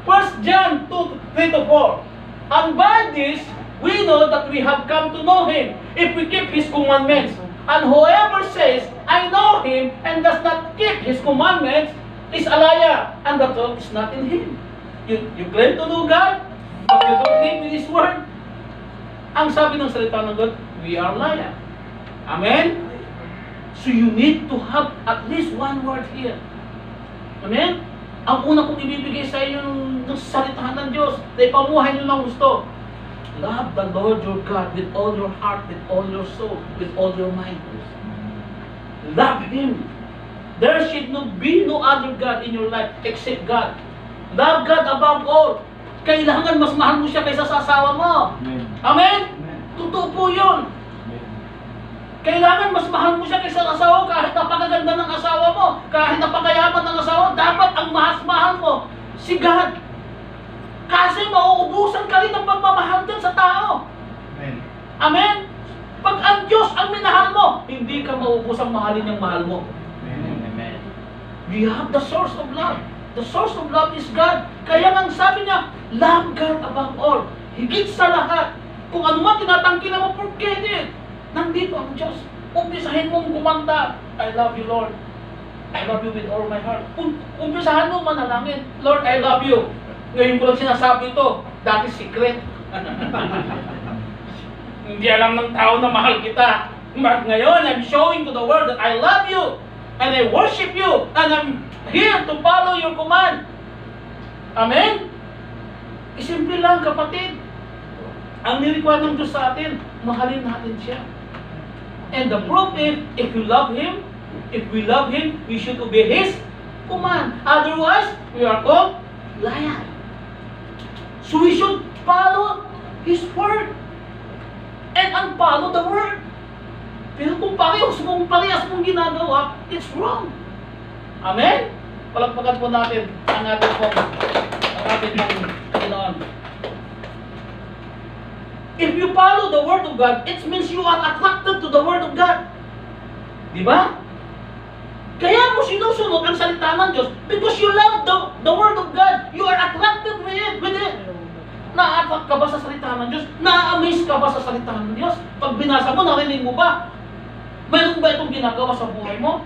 1 John 2:3-4. And by this, we know that we have come to know Him, if we keep His commandments. And whoever says, I know Him, and does not keep His commandments, is a liar, and the truth is not in him. You claim to know God, but you don't live in His Word. Ang sabi ng salita ng God, we are liar. Amen? So you need to have at least one word here. Amen? Ang una kong ibibigay sa inyo ng salita ng Diyos, na ipamuhay nyo ng gusto. Love the Lord your God with all your heart, with all your soul, with all your mind. Love Him. There should be no other God in your life except God. Love God above all. Kailangan mas mahal mo siya kaysa sa asawa mo. Amen. Amen? Totoo po yun. Kailangan mas mahal mo siya kaysa sa asawa mo, kahit napakaganda ng asawa mo, kahit napakayaman ng asawa mo, dapat ang mahal mo si God. Kasi mauubusan ka rin ng pagmamahal din sa tao. Amen. Amen? Pag ang Diyos ang minahal mo, hindi ka maubusang mahalin yung mahal mo. Amen. We have the source of love. The source of love is God. Kaya nga sabi niya, love God above all. Higit sa lahat. Kung ano man tinatangki na mo, forget it. Nandito ang Diyos. Umpisahin mong kumanta, I love you, Lord. I love you with all my heart. Umpisahan mo manalangin, Lord, I love you. Ngayon ko lang sinasabi ito, dati secret. Hindi alam ng tao na mahal kita. But ngayon, I'm showing to the world that I love you, and I worship you, and I'm here to follow your command. Amen? Isimple lang, kapatid. Ang nirikwa ng Diyos sa atin, mahalin natin siya. And the proof is, if we love Him, we should obey His command. Otherwise, we are called liar. So we should follow His Word and unfollow the Word. Pero kung parehas mong ginagawa, it's wrong. Amen? Palagpagan po natin ang ating Panginoon. If you follow the Word of God, it means you are attracted to the Word of God. Di ba? Kaya mo sinusunod ang salita ng Diyos because you love the Word of God. You are attracted with it. Na-attract ka ba sa salita ng Diyos? Na-amaze ka ba sa salita ng Diyos? Pag binasa mo, narinig mo ba? Mayroon ba itong ginagawa sa buhay mo?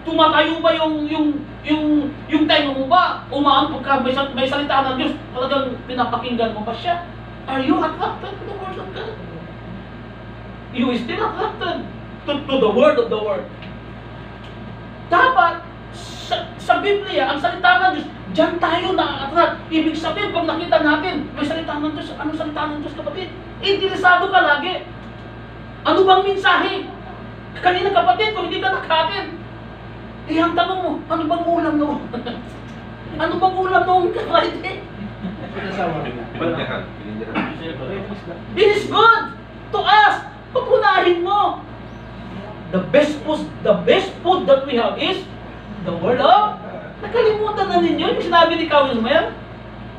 Tumatayo ba yung tayo mo ba? Umaantok ka, may salita ng Diyos, talagang pinapakinggan mo ba siya? Are you attracted to the Word of God? You is still attracted to the Word of the Word. Dapat, sa Biblia, ang salita ng Diyos, diyan tayo na-attract. Ibig sabihin, pag nakita natin, may salita ng Diyos, anong salita ng Diyos, kapatid? Interesado ka lagi. Ano bang mensahe? Kanina, kapatid, kung hindi ka nakatin, ang tanong mo, ano bang ulam noon? Ano bang ulam noon, Friday? Pinindihan. It is good to ask. Papunahin mo. The best food that we have is the Word of. Nakalimutan na ninyo yung sinabi ni Carl Mayer.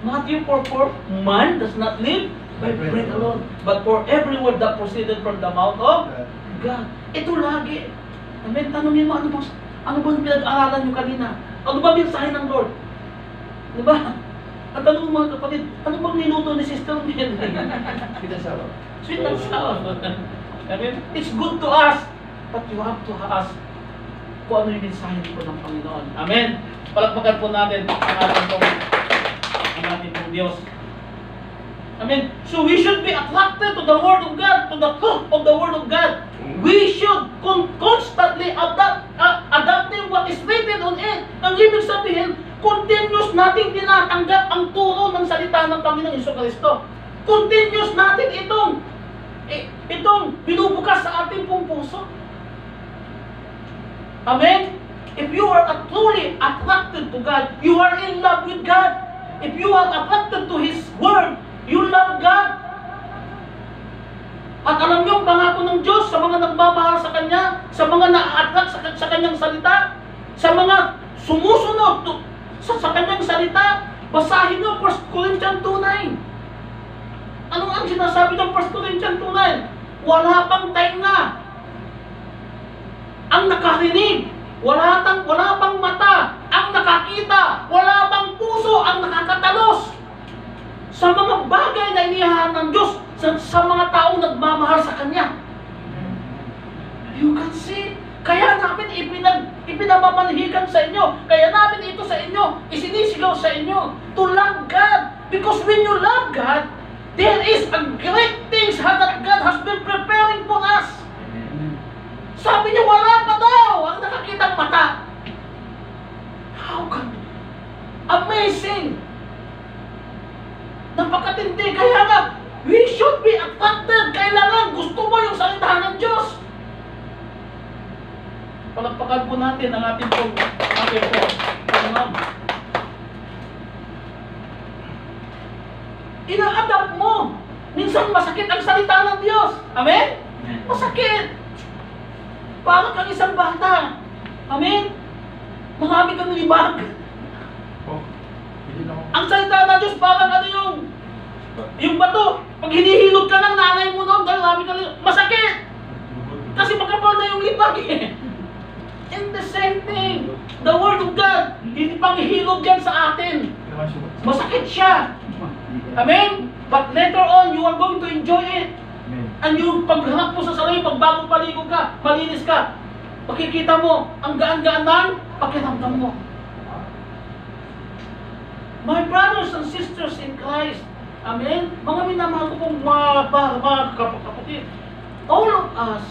Matthew 4:4, man does not live by bread alone, but for every word that proceeded from the mouth of God. Ito lagi. Amen. Tanungin mo, Ano ba ang pinag-aralan nyo kanina? Ano ba ang mensahe ng Lord? Di ba? At ano mga kapatid, ano bang niluto ni Sister Mary? Sweet and sour. Sweet and sour. I mean, it's good to ask, but you have to ask kung ano yung mensahe po ng Panginoon. Amen. Palakpakan po natin ang ating pong Diyos. Amen. So we should be attracted to the Word of God, to the truth of the Word of God. We should constantly adapting what is written on it. Ang ibig sabihin, continuous nating tinatanggap ang turo ng salita ng Panginoong Jesucristo. Continuous natin itong binubukas sa ating pong puso. Amen? If you are truly attracted to God, you are in love with God. If you are attracted to His Word, you love God. At alam niyo ang pangako ng Diyos sa mga nagmamahal sa Kanya, sa mga na-attract sa Kanyang salita, sa mga sumusunod sa Kanyang salita. Basahin niyo 1 Corinthians 2:9. Ano ang sinasabi ng 1 Corinthians 2:9? Wala pang tainga ang nakarinig, wala pang mata ang nakakita, wala pang puso ang nakakatalos sa mga bagay na inihahan ng Diyos sa mga taong nagmamahal sa Kanya. You can see, kaya namin ipinamamanhikan sa inyo, kaya namin ito sa inyo, isinisigaw sa inyo, to love God. Because when you love God, there is a great things that God has been preparing for us. Sabi niya, wala pa daw ang nakakitang mata. How can? Amazing! Napakatindi. Kaya nga, we should be attracted. Kailangan gusto mo yung salitahan ng Diyos. Palagpakan po natin ang ating pong ina-adapt mo. Minsan masakit ang salita ng Diyos. Amen? Masakit. Parang kang isang bata. Amen? Marami kang libag. Ang salita ng Diyos parang ano yung bato. Pag hinihilot ka ng nanay mo noon, dahil marami kang masakit. Kasi makapal na yung libag eh. And the same thing, the Word of God, hindi pang ihilot yan sa atin. Masakit siya. Amen? But later on, you are going to enjoy it. And yung paghanap mo sa sarili, pag bagong paligo ka, malinis ka, makikita mo, ang gaan-gaan ng pakiramdam mo. My brothers and sisters in Christ, amen? Mga minamahal ko pong mga kapatid, all of us,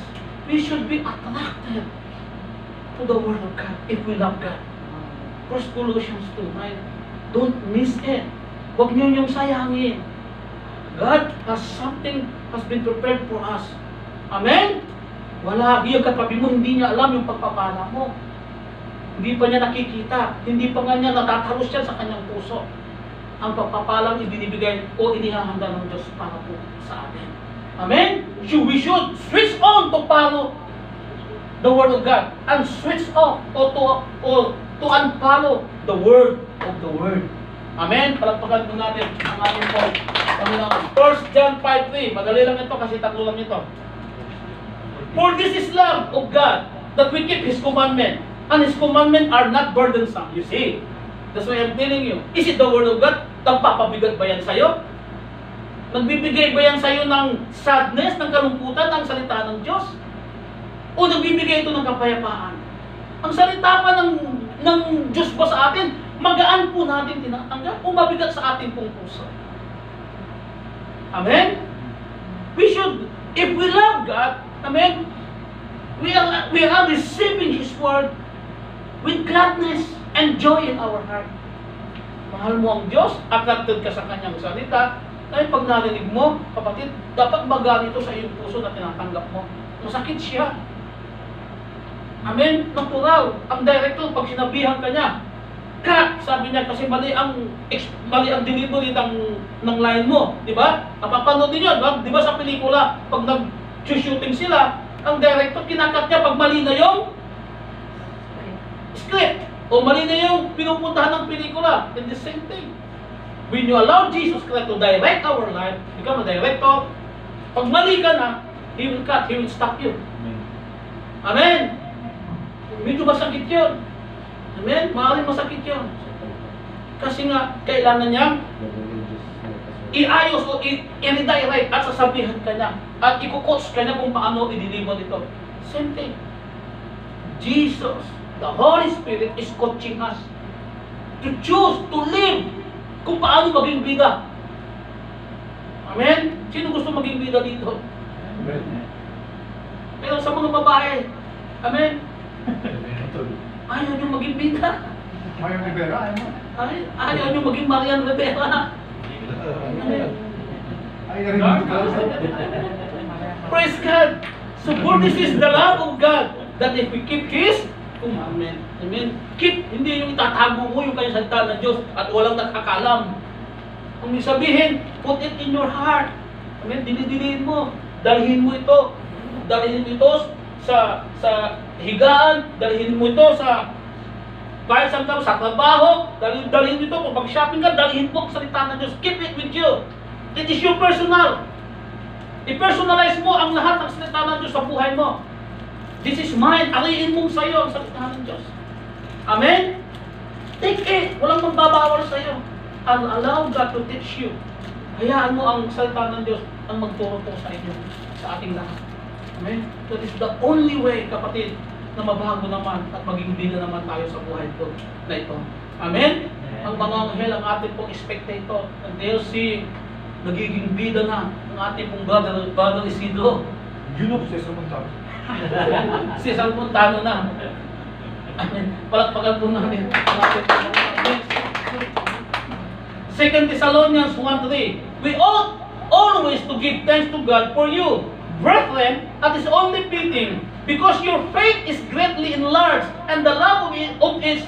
we should be attracted to the Word of God if we love God. 1 Colossians 2:9. Don't miss it. Huwag niyo yung sayangin. God has been prepared for us. Amen? Wala, yung katabi mo, hindi niya alam yung pagpapala mo. Hindi pa niya nakikita. Hindi pa nga niya natatalos yan sa kanyang puso. Ang pagpapalang ibinibigay o inihahanda ng Diyos para po sa atin. Amen? So we should switch on to follow the Word of God and switch off or to unfollow the Word of the Word. Amen? Palagpagan po natin ang ating po. 1 John 5:3. Madali lang ito kasi tatlo lang ito. For this is love of God, that we keep His commandment, and His commandments are not burdensome. You see? That's why I'm telling you. Is it the Word of God? Nagpapabigat ba yan sa'yo? Nagbibigay ba yan sa'yo ng sadness, ng kalungkutan, ng salita ng Diyos? O nagbibigay ito ng kapayapaan? Ang salita pa ng Diyos ba sa atin, magaan po natin tinatanggap o mabigat sa ating pong puso? Amen? We should, if we love God, amen, we are receiving His Word with gladness and joy in our heart. Mahal mo ang Diyos, attracted ka sa Kanyang salita, dahil pag narinig mo, kapatid, dapat magaan ito sa iyong puso na tinatanggap mo. Masakit siya. Amen? Natural. Ang director, pag sinabihan ka niya, cut! Sabi niya, kasi mali ang delivery ng line mo. Di ba? Napapanood din yun. Di ba sa pelikula, pag nag-shooting sila, ang director, kinakat niya pag mali na yung script. O mali na yung pinupuntahan ng pelikula. And the same thing. When you allow Jesus Christ to direct our life, become a director, pag mali ka na, He will cut, He will stop you. Amen? Medyo masakit yun. Amen? Maaaring masakit yun. Kasi nga, kailangan niya iayos o i-redirect at sasabihan ka niya. At i-coach ka niya kung paano i-deliver ito. Same thing. Jesus, the Holy Spirit is coaching us to choose, to live, kung paano maging bida. Amen? Sino gusto maging bida dito? Amen. Pero sa mga babae, amen? Ayaw nyo maging bida. Mario Rivera, ano? Ayaw nyo maging Marian Rivera. Ay, narinig ko. Praise God! So for this is the love of God, that if we keep His commandment, amen? Keep, hindi yung itatago mo yung kanyang salita ng Diyos at walang nakakalam. Kung sabihin, put it in your heart. Amen? Dinidiliin mo. Dalhin mo ito. Dalhin mo ito sa higaan. Dalhin mo ito sa kahit sa trabaho. Dalhin mo ito. Kung mag-shopping ka, dalhin mo ang salita ng Diyos. Keep it with you. It is your personal. I-personalize mo ang lahat ng salita ng Diyos sa buhay mo. This is mine. Ariin mong sa'yo ang salita ng Diyos. Amen? Take it. Walang magbabawal sa'yo. And allow God to teach you. Hayaan mo ang salita ng Diyos ang magturo po sa inyo, sa ating lahat. Amen? That is the only way, kapatid, na mabago naman at maging bida naman tayo sa buhay ko na ito. Amen? Ang mga anghel, ang ating pong spectator, and they'll see, nagiging bida na ang ating pong brother Isidro. Yun po sa isang tao. Si Salmontano na. Amen. Palakpakan po natin. Amen. 2 Thessalonians 1:3. We ought always to give thanks to God for you, brethren, at His only fitting, because your faith is greatly enlarged, and the love of each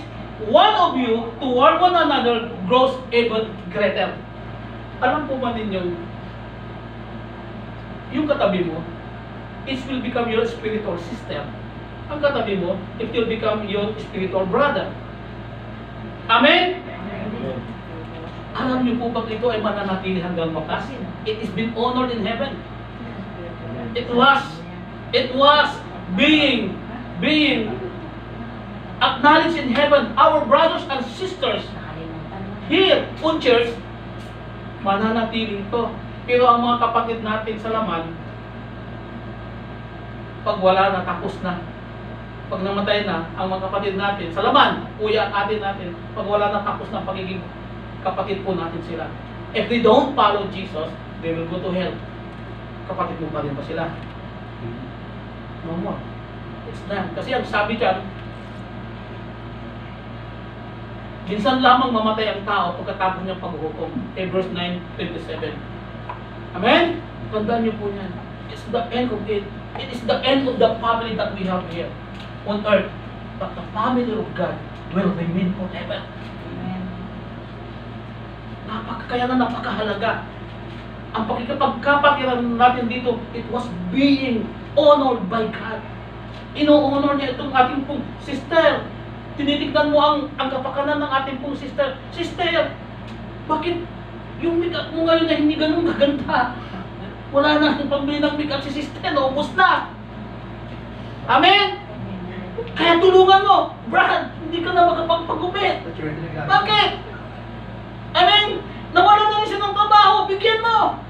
one of you toward one another grows even greater. Alam po ba ninyo, yung katabi mo, it will become your spiritual sister. Ang katabi mo, it will become your spiritual brother. Amen? Alam niyo po ba ito ay mananatili hanggang wakas? It is been honored in heaven. It was being acknowledged in heaven. Our brothers and sisters here on church, mananatili ito. Pero ang mga kapatid natin sa laman, pag wala na, tapos na. Pag namatay na, ang mga kapatid natin sa laman, kuya at atin natin, pag wala na, tapos na pagiging kapatid po natin sila. If they don't follow Jesus, they will go to hell. Kapatid mo pa rin ba sila? No more. It's done. Kasi ang sabi dyan, minsan lamang mamatay ang tao pagkatapos niyang paghuhukom. Hebrews 9:27. Amen? Tandaan niyo po yan. It's the end of it. It is the end of the family that we have here on earth. But the family of God will remain forever. Kaya nga napakahalaga. Ang pakikipagkapatiran natin dito, it was being honored by God. Ino-honor niya itong ating pong sister. Tinitignan mo ang kapakanan ng ating pong sister. Sister, bakit yung make-up mo ngayon na hindi ganun kaganda? Wala na ang pambili ng make-up si sister, naubos na. Amen? Kaya tulungan mo, Brad, hindi ka na makapagpagupit. Bakit? Amen? Nawala na rin siya ng trabaho, bigyan mo.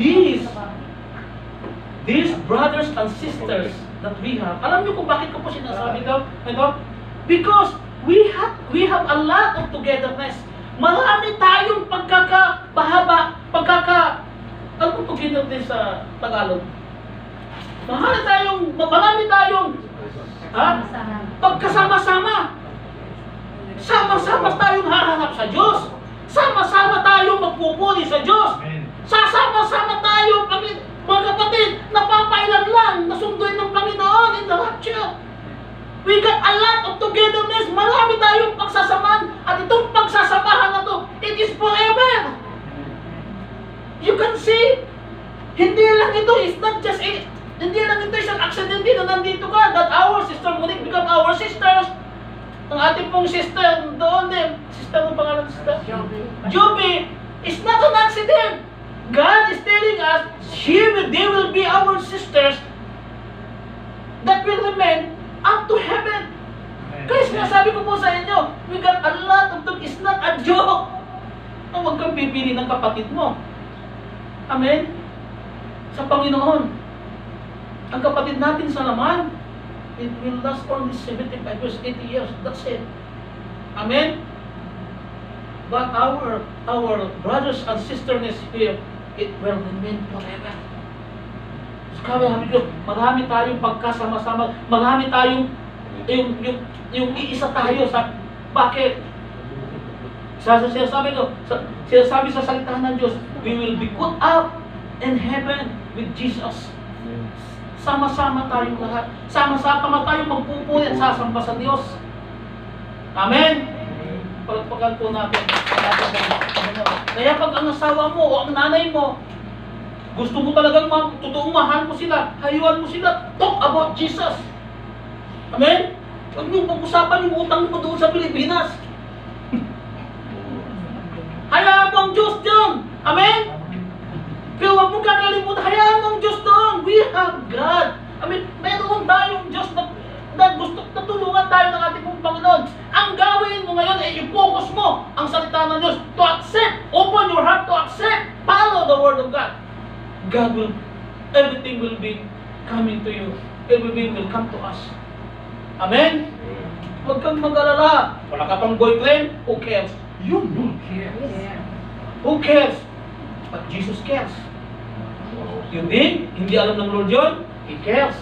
These brothers and sisters that we have, alam niyo kung bakit ko po sinasabi ito? Because we have a lot of togetherness. Marami tayong ano po togetherness sa Tagalog? Marami tayong pagkasama-sama. Sama-sama tayong hahanap sa Diyos. Sama-sama tayong magpupuri sa Diyos. Sasama-sama tayo, mga kapatid, napapailan lang, nasunduin ng Panginoon in the rapture. We got a lot of togetherness. Marami tayong pagsasamahan. At itong pagsasamahan na to, it is forever. You can see, hindi lang ito, it's not just it. Hindi lang ito isang accident na nandito ka, that our sister Monique become our sisters. Ang ating pong sister doon din, sister mo pangalan sister? Joby. It's not an accident. God is telling us, they will be our sisters that will remain up to heaven. Kaya sinasabi ko po sa inyo, we got a lot of them. It's not a joke. Huwag kang pipili ng kapatid mo. Amen? Sa Panginoon. Ang kapatid natin sa laman, it will last only 75 years, 80 years. That's it. Amen? But our brothers and sisters here, it will remain forever. Sabi ko, marami tayong pagkasama-sama, marami tayong yung iisa tayo sa bakit? Sinasabi ko, sinasabi sa salita ng Diyos, we will be caught up in heaven with Jesus. Sama-sama tayong lahat. Sama-sama tayong magpupunit sa samba sa Diyos. Amen? Palagpagan po natin. Kaya pag ang asawa mo o ang nanay mo, gusto mo talagang totoong mahal mo sila, hayuan mo sila, talk about Jesus. Amen? Huwag niyong pag-usapan yung utang mo doon sa Pilipinas. Hayaan mo ang Diyos doon. Amen? Pero huwag mong kakalimutan, hayaan mo ang Diyos doon. We have God. Amen? Meron tayong Diyos na gusto na tulungan tayo ng ating Panginoon. Ang gawin mo ngayon ay i-focus mo ang salita ng Diyos to accept. Open your heart to accept. Follow the Word of God. God will, everything will be coming to you. Everything will come to us. Amen? Huwag kang mag-alala. Wala ka pang boyfriend? Who cares? You don't care. Who cares? But Jesus cares. You think? Hindi alam ng Lord yun? He cares.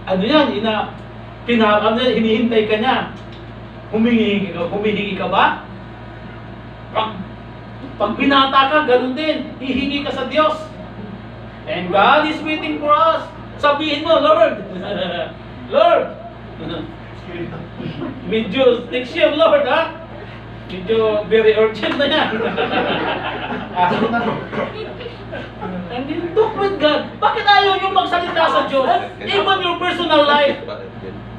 Ano yan? Hinihintay ka niya. Humihingi ka ba? Pag binata ka, ganun din. Hihingi ka sa Diyos. And God is waiting for us. Sabihin mo, Lord, Lord, medyo next year, Lord, ha? Medyo very urgent na yan. And then talk with God. Bakit ayaw nyo magsalita sa Diyos? Even your personal life.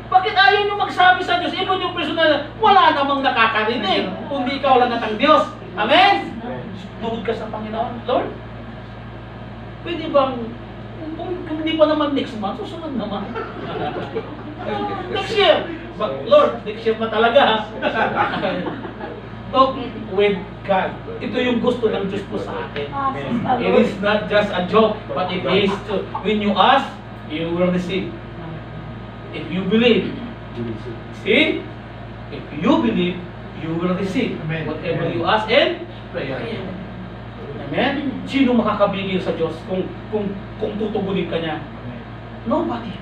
Bakit ayaw nyo magsabi sa Diyos? Even your personal life. Wala namang nakakarinig. Kundi ikaw lang at ang Diyos. Amen? Tugod ka sa Panginoon. Lord, pwede bang, kung hindi pa naman next month, susunod naman. Next year. Lord, next year na talaga, ha? Talk with God. Ito yung gusto ng Diyos po sa atin. It is not just a joke, but it is to, when you ask, you will receive. If you believe, see? If you believe, you will receive. Whatever you ask in prayer. Amen? Sino makakabigil sa Diyos kung tutugunin ka niya? Nobody.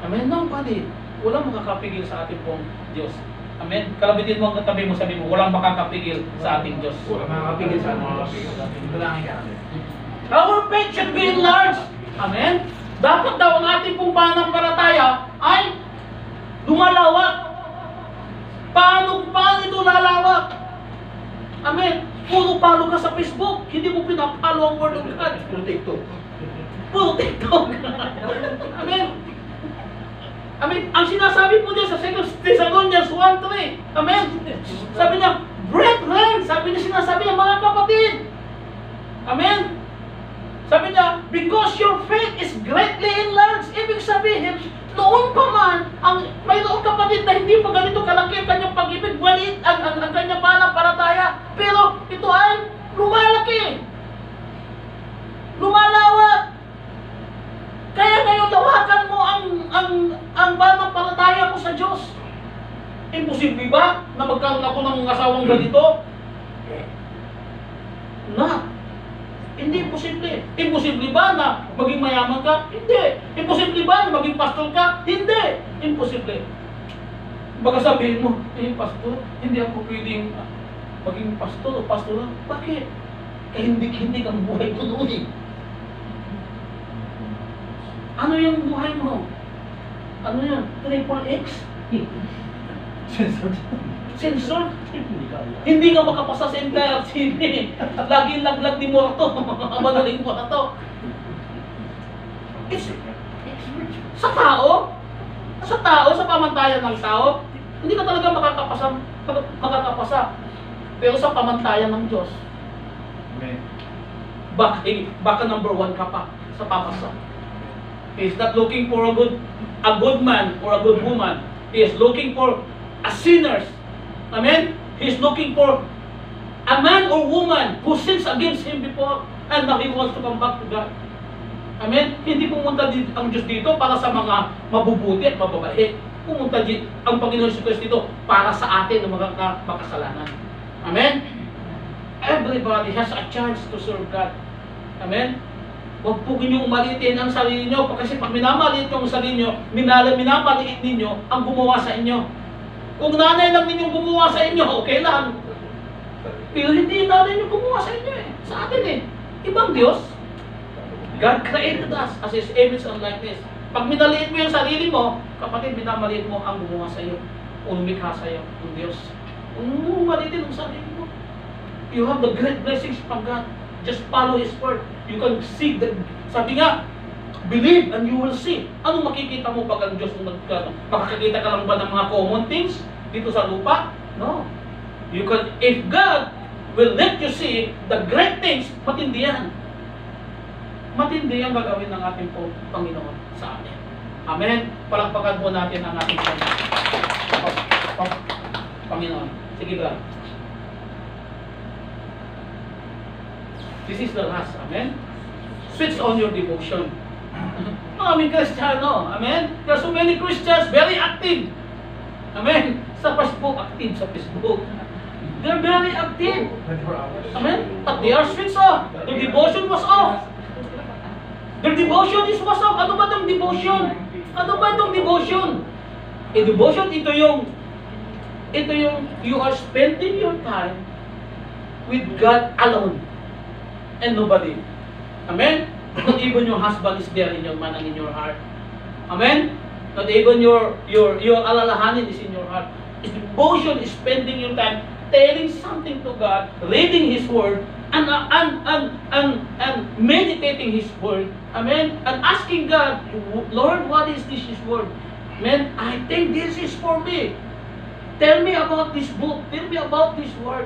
Amen? Nobody. Walang makakapigil sa ating pong Diyos. Amen? Kalabitin mo ang katabi mo, sabi mo, walang makakapigil sa ating Diyos. Walang makakapigil sa ating Diyos. Dalangin ka natin. Our faith should be enlarged. Amen? Dapat daw ang ating pong pananampalataya ay lumalawak. Paano ito lalawak? Amen? Puro follow ka sa Facebook, hindi mo pinapalo ang Word of God. Puro TikTok. Puro TikTok. Amen? Amen? Ang sinasabi po niya sa 2 Thessalonians 1:3. Amen? Sabi niya, brethren, sabi niya, sinasabi niya, mga kapatid. Amen? Sabi niya, because your faith is greatly enlarged. Ibig sabihin, noon pa man, mayroong kapatid na hindi pa ganito kalaki ang kanyang pag-ibig, maliit ang kanyang pananampalataya. Pero ito ay lumalaki. Lumalawak. Kaya ngayon lawakan mo ang pananampalataya mo sa Diyos. Imposible ba na magkaroon ako ng asawang ganito? Na. Hindi imposible. Imposible ba na maging mayaman ka? Hindi. Imposible ba na maging pastor ka? Hindi. Imposible. Baka sabihin mo, pastor, hindi ako pwedeng maging pastor o pastor. Bakit? Kaya hindi ang buhay ko noon eh. Ano yung buhay mo? Ano yan? Triple X? Sensor? Hindi nga makapasa sa NKRCB. Laging laglag ni Morto. Madaling mo na to. Sa tao, sa pamantayan ng tao, hindi ka talaga makakapasa. Pero sa pamantayan ng Diyos, baka number 1 ka pa. sa papasa. He is not looking for a good man or a good woman. He is looking for a sinners. Amen? He is looking for a man or woman who sins against Him before and now He wants to come back to God. Amen? Hindi pumunta ang Diyos dito para sa mga mabubuti at mababait. Pumunta ang Panginoon Jesus dito para sa atin ng mga makasalanan. Amen? Everybody has a chance to serve God. Amen? Huwag po ninyong maliitin ang sarili nyo kasi pag minamaliit yung sarili nyo, minamaliit ninyo ang gumawa sa inyo. Kung nanay lang ninyong gumawa sa inyo, okay lang. Pero hindi nanay nyo gumawa sa inyo eh. Sa atin eh. Ibang Diyos. God created us as His image and likeness. Pag minaliit mo yung sarili mo, kapatid, minamaliit mo ang gumawa sa iyo. O lumikha sa iyo, ang Diyos. Huwag mo maliitin ang sarili mo. You have the great blessings from God. Just follow His word. You can see the, sabi nga, believe and you will see. Anong makikita mo pag ang Diyos makakakita ka lang ba ng mga common things dito sa lupa? No. You can, if God will let you see the great things, matindi yan. Matindi ang gagawin ng ating Panginoon sa atin. Amen. Palakpakan po natin ang ating Panginoon. Sige ba? This is the last. Amen. Switch on your devotion. Maraming Kristiyano. Amen. There are so many Christians very active. Amen. Sa Facebook, active sa Facebook. They're very active. 24 hours. Amen. But they are switched off. Their devotion was off. Their devotion is was off. Ano ba itong devotion? Ano ba itong devotion? Devotion, ito yung you are spending your time with God alone and nobody. Amen? Not even your husband is there in your mind and in your heart. Amen? Not even your alalahanin is in your heart. Devotion is spending your time telling something to God, reading His Word, and meditating His Word. Amen? And asking God, Lord, what is this His Word? Amen? I think this is for me. Tell me about this book. Tell me about this Word.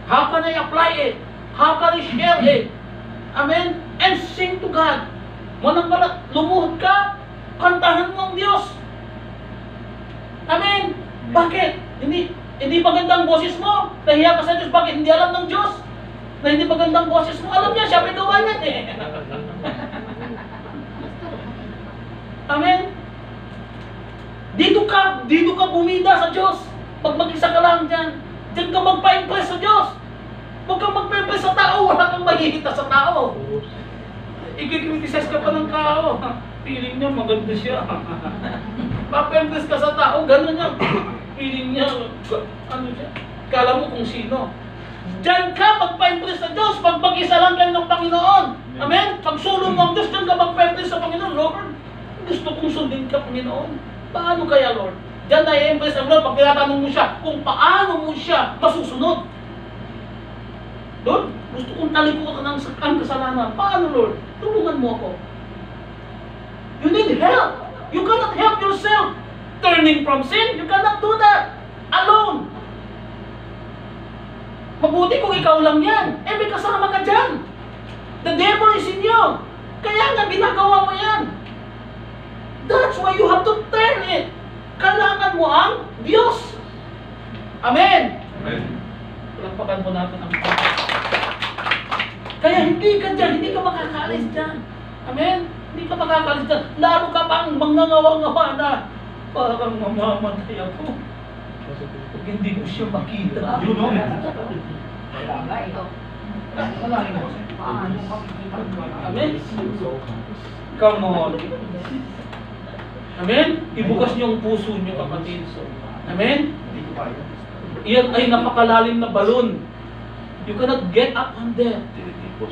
How can I apply it? How can I share it? Amen? And sing to God. Manang-manang, lumuhod ka, kantahan mo ang Diyos. Amen? Bakit? Hindi magandang boses mo. Nahiya ka sa Diyos. Bakit? Hindi alam ng Diyos na hindi magandang boses mo. Alam niya, siya may gawa niyan eh. Amen? Dito ka bumida sa Diyos. Pag mag-isa ka lang dyan, dyan ka magpa-impress sa Diyos. Huwag kang magpa-impress sa tao, wala kang mahihita sa tao. Ikikriticize ka pa ng tao. Feeling niya, maganda siya. Mapa-impress ka sa tao, gano'n yan. Feeling niya, ano siya? Kala mo kung sino. Diyan ka magpa-impress sa Diyos pag mag-isa lang kayo ng Panginoon. Amen? Pag solo mo ang Diyos, diyan ka magpa-impress sa Panginoon. Lord, gusto kong sundin ka, Panginoon. Paano kaya, Lord? Diyan na i-impress ang Lord pag tinatanong mo siya kung paano mo siya masusunod. Lord, gusto kong talikutan ang kasalanan. Paano, Lord? Tulungan mo ako. You need help. You cannot help yourself. Turning from sin, you cannot do that alone. Mabuti kung ikaw lang yan. May kasama ka dyan. The devil is in you. Kaya nga ginagawa mo yan. That's why you have to turn it. Kailangan mo ang Diyos. Amen. Amen. Palampakan mo natin ang Panginoon. Kaya hindi ka dyan, hindi ka makakaalis dyan. Amen? Hindi ka makakaalis dyan. Lalo ka pang mangangawa-ngawa na parang mamamatay ako. Pag hindi ko siya makita. You know? Amen? Come on. Amen? Ibukas niyo ang puso niyo, kapatid. Amen? Iyan ay napakalalim na balon. You cannot get up on there.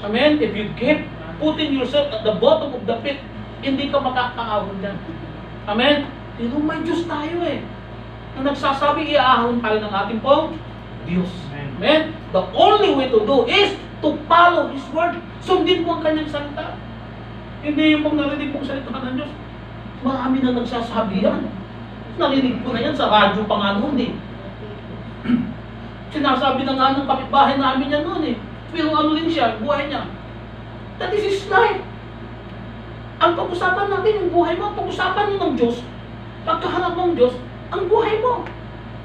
Amen? If you keep putting yourself at the bottom of the pit, hindi ka makakaahon dyan. Amen? Pero may Diyos tayo eh. Ang nagsasabi, iaahon tayo ng ating pong Diyos. Amen? The only way to do is to follow His Word. Sundin mo ang kanyang salita. Hindi yung pag narinig mong salita ng Diyos. Marami na nagsasabi yan. Narinig ko na yan sa radyo pa nga noon eh. Sinasabi na nga ng kapitbahay namin yan noon eh. Pero ano rin siya, buhay niya. That is His life. Ang pag-usapan natin yung buhay mo, pag-usapan mo ng Diyos, pagkaharap mo ng Diyos, ang buhay mo.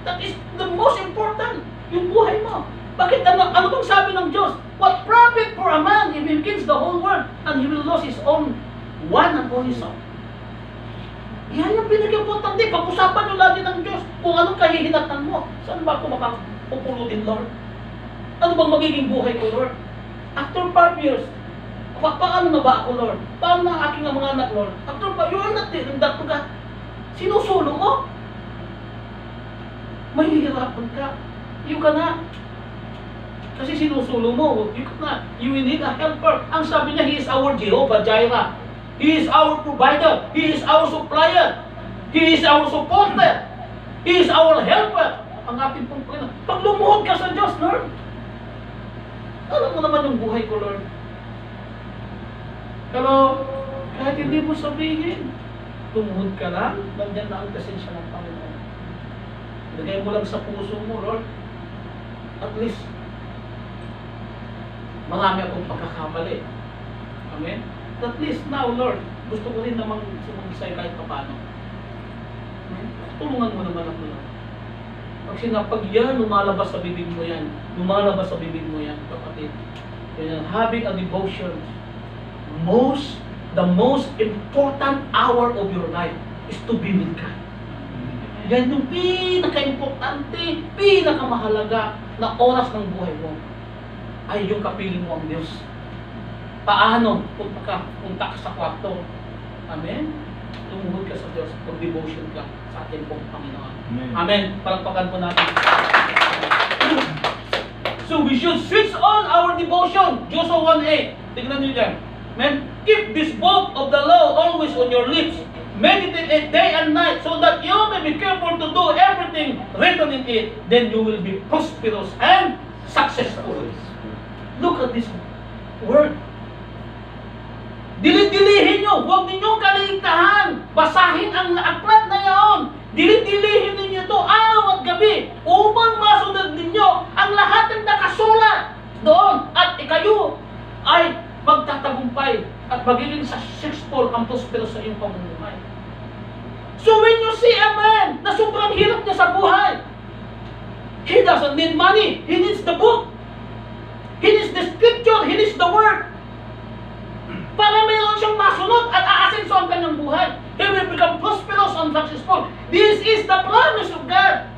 That is the most important, yung buhay mo. Bakit ano bang sabi ng Diyos? What profit for a man if he gains the whole world and he will lose his own one and only soul? Yan yung pinag-importante. Pag-usapan nyo lagi ng Diyos kung anong kahihinatan mo. Saan ba ako makapupulutin, Lord? Ano bang magiging buhay ko, Lord? After 5 years, paano na ba ako, Lord? Paano na ang aking mga anak, Lord? After 5 years, you are not doing that to God. Sinusulong mo? Mahihirapan ka. You cannot. Kasi sinusulong mo, you cannot. You will need a helper. Ang sabi niya, He is our Jehovah Jireh. He is our provider. He is our supplier. He is our supporter. He is our helper. Ang ating pong Panginoon. Pag lumuhod ka sa Diyos, Lord, alam mo naman yung buhay ko, Lord. Pero, kahit hindi mo sabihin, lumuhod ka lang, nandiyan na ang presensya ng Panginoon. Lagay mo lang sa puso mo, Lord. At least, marami akong pagkakamali. Amen? At least now, Lord, gusto ko rin namang sumagisay kahit paano. Tulungan mo naman ako, Lord. Pag sinapag yan, lumalabas sa bibig mo yan. Lumalabas sa bibig mo yan, kapatid. Yan, having a devotion, the most important hour of your life is to be with God. Yan yung pinaka-importante, pinaka-mahalaga na oras ng buhay mo. Ay yung kapiling mo ang Diyos. Paano? Punta ka sa kwarto. Amen? Tumuhod ka sa Diyos. Pag-devotion ka sa ating pong Panginoon. Amen. Palagpakan po natin. So we should switch on our devotion. Joshua 1:8. Tignan nyo dyan. Amen. Keep this book of the law always on your lips. Meditate it day and night so that you may be careful to do everything written in it. Then you will be prosperous and successful. Look at this word. Dilid-dilihin nyo. Huwag ninyong kaligtahan. Basahin ang aklat na yaon. Dilid-dilihin ninyo ito araw at gabi upang masunod ninyo ang lahat ng nakasulat doon. At ikayo ay magtatagumpay at magiging successful ang prosperous sa iyong pamumuhay. So when you see a man na sobrang hirap niya sa buhay, he doesn't need money. He needs the book. He needs the scripture. He needs the word. Para mayroon siyang masunod at aasenso ang kanyang buhay. He will become prosperous and successful. This is the promise of God.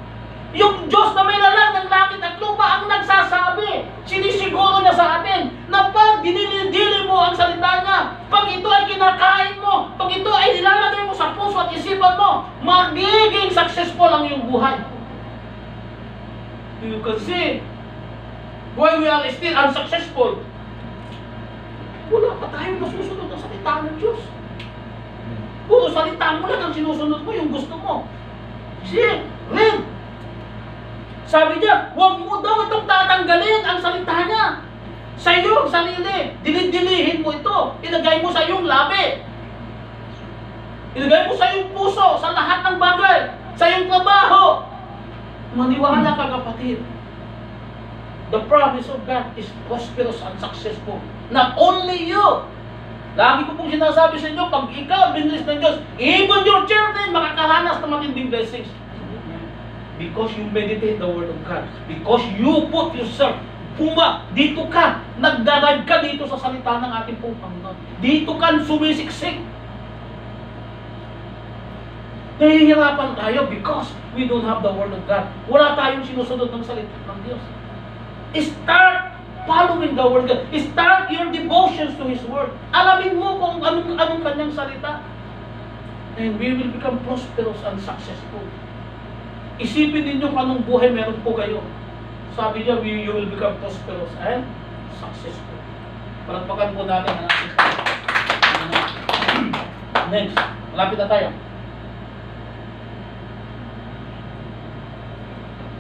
Yung Diyos na may lalang ng langit at lupa ang nagsasabi, sinisiguro niya sa atin na pag dinili mo ang salita niya, pag ito ay kinakain mo, pag ito ay nilalagay mo sa puso at isipan mo, magiging successful ang iyong buhay. You can see why we are still unsuccessful. Wala pa tayong nasusunod ang salita ng Diyos. Puro salita mo lang ang sinusunod mo, yung gusto mo. See, read. Sabi niya, huwag mo daw itong tatanggalin ang salita niya. Sa iyong sarili, dilid-dilihin mo ito. Ilagay mo sa iyong labi. Ilagay mo sa iyong puso, sa lahat ng bagay. Sa iyong trabaho. Maniwala ka, kapatid. The promise of God is prosperous and successful. Not only you. Lagi ko pong sinasabi sa inyo, pag ikaw binilis ng Diyos, even your children makakaranas ng matinding blessings. Because you meditate the Word of God. Because you put yourself, dito ka, nagdarive ka dito sa salita ng ating pong Panginoon. Dito ka sumisiksik. Nahihirapan tayo because we don't have the Word of God. Wala tayong sinusunod ng salita ng Diyos. Start following the Word of God. Start your devotions to His Word. Alamin mo kung anong kanyang salita. And we will become prosperous and successful. Isipin ninyo kung anong buhay meron po kayo. Sabi niya, you will become prosperous and successful. Palagpakan po natin ang ating next. Malapit na tayo.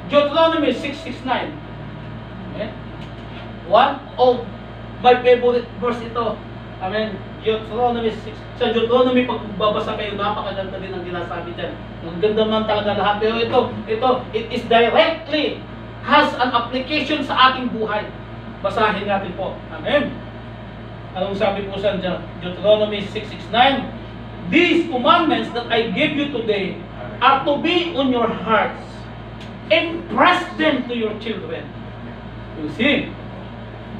Deuteronomy 6:6-9. Okay? One of my favorite verse ito. Amen. Deuteronomy 6. Sa Deuteronomy, pag babasa kayo, napakaganda din ang ginasabi dyan. Ang ganda man talaga lahat. Pero it is directly has an application sa ating buhay. Basahin natin po. Amen. Anong sabi po sa Deuteronomy 6:6-9? These commandments that I give you today are to be on your hearts. Impress them to your children. You see?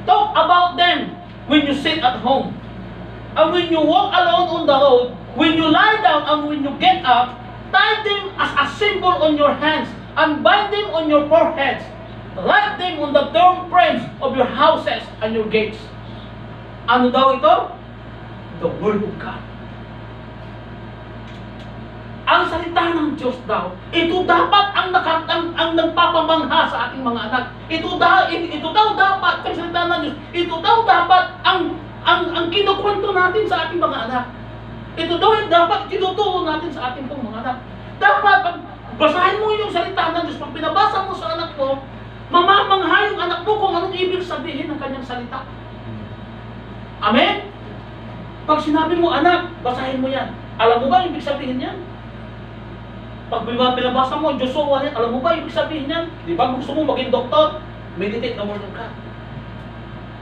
Talk about them when you sit at home. And when you walk alone on the road, when you lie down and when you get up, tie them as a symbol on your hands and bind them on your foreheads. Write them on the door frames of your houses and your gates. Ano daw ito? The Word of God. Ang salita ng Diyos daw, ito dapat ang nagpapamangha sa ating mga anak. Ito daw dapat, ang salita ng Diyos, ito daw dapat ang kinukwento natin sa ating mga anak. Ito daw dapat tinuturo natin sa ating pong mga anak. Dapat, pag basahin mo yung salita ng Diyos, pag pinabasa mo sa anak mo, mamamangha yung anak mo kung anong ibig sabihin ng kanyang salita. Amen? Pag sinabi mo, anak, basahin mo yan. Alam mo ba yung ibig sabihin yan? Pag pinabasa mo, Joshua, alam mo ba yung ibig sabihin yan? Di ba gusto mo maging doktor? Meditate the Word of God.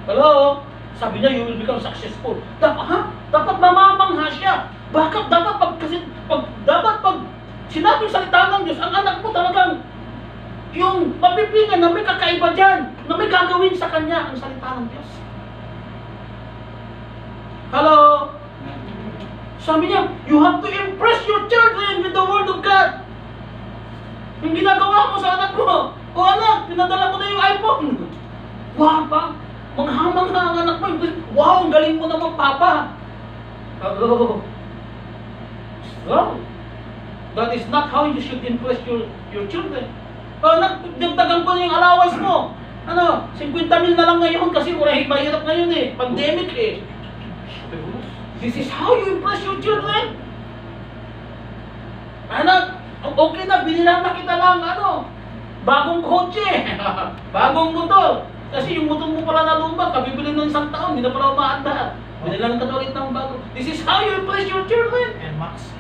Hello? Sabi niya, you will become successful. Dapat mamamangha siya. Bakit? Dapat pag sinabing salita ng Diyos, ang anak mo talagang yung mapipingan na may kakaiba dyan, na may gagawin sa kanya ang salita ng Diyos. Hello? Sabi niya, you have to impress your children with the Word of God. Yung ginagawa mo sa anak mo, o anak, pinadala ko na yung iPhone. Wow, pa, manghamang ang anak mo. Wow, ang galing mo naman, Papa. Hello? Wrong. That is not how you should impress your children. Anak, dagdagan ko na yung allowance mo. 50 mil na lang ngayon kasi mahirap ngayon eh. Pandemic eh. This is how you impress your children. Anak, okay na, binilang na kita lang, bagong kotse, bagong motor. Kasi yung motor mo pala na lumba, kabibili ng 1 taon, hindi na pala umaanda. Binilang ka ulit ng bago. This is how you impress your children. And Max.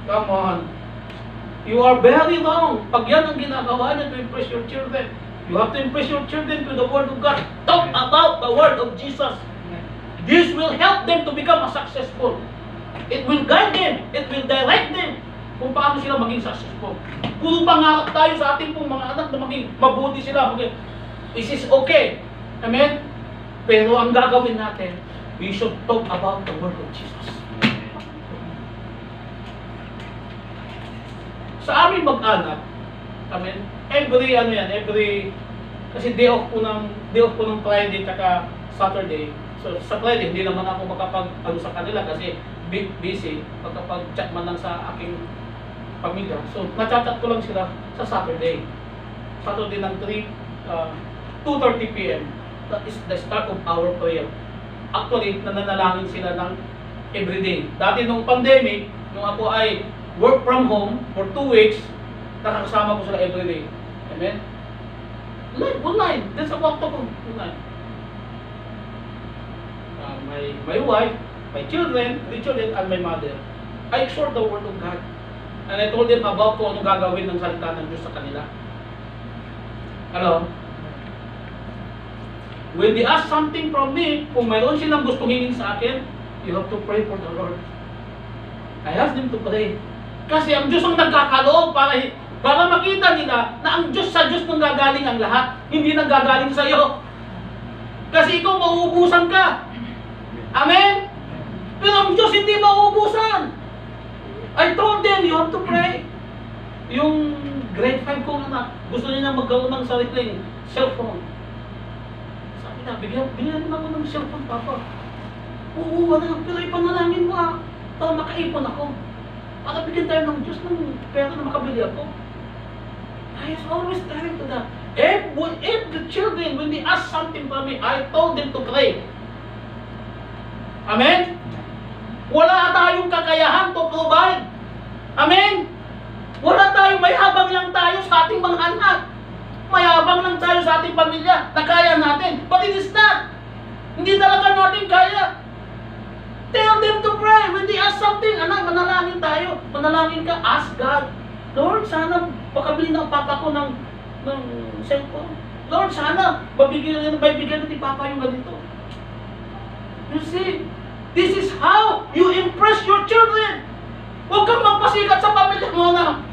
Come on. You are very wrong. Pag yan ang ginagawa niya to impress your children. You have to impress your children to the Word of God. Talk about the Word of Jesus. This will help them to become successful. It will guide them. It will direct them kung paano sila maging successful. Puro pangarap tayo sa ating pong mga anak na maging mabuti sila. This is okay. Amen? Pero ang gagawin natin, we should talk about the Word of Jesus. Sa aming mag-anak, amen, kasi day off po ng Friday at Saturday. So sa Friday, hindi naman ako makapag-ano sa kanila kasi busy, pagkapag-chat man lang sa aking pamilya. So na-chat ko lang sila sa Saturday ng 2:30 p.m. That is the start of our prayer. Actually, nananalangin sila ng everyday. Dati nung pandemic, nung ako ay work from home for 2 weeks, nakakasama ko sila everyday. Amen? Live, online. That's a walk to online. My wife, my children, 3 children, and my mother. I exhort the Word of God. And I told them about kung anong gagawin ng salita ng Diyos sa kanila. Hello? When they ask something from me, kung mayroon silang gustong hingin sa akin, you have to pray for the Lord. I ask them to pray. Kasi ang Diyos ang nagkakaloob para makita nila na ang Diyos sa Diyos nang gagaling ang lahat, hindi nang gagaling sa iyo. Kasi ikaw mauubusan ka. Amen? Pero ang Diyos hindi mauubusan. I told them, you have to pray. Yung grade 5 kong anak, gusto niya magkaroon ng sariling cellphone. Sabi na, bigyan ako ng cellphone, Papa. Oo, anak, pero ipanalangin mo para makaipon ako. Para bigyan tayo ng Diyos ng pera na makabili ako. I was always telling to them, if the children, when they ask something from me, I told them to pray. Amen? Wala tayong kakayahan to provide. Amen? Wala tayong, mayabang lang tayo sa ating mga anak. Mayabang lang tayo sa ating pamilya na kaya natin. But it is not. Hindi talaga natin kaya. Tell them to pray. When they ask something, anak, manalangin tayo. Manalangin ka, ask God. Lord, sana pakabili ng papa ko ng cellphone. Lord, sana mabigyan ni Papa yung ganito. You see, this is how you impress your children. Huwag kang magpasikat sa pamilya mo na.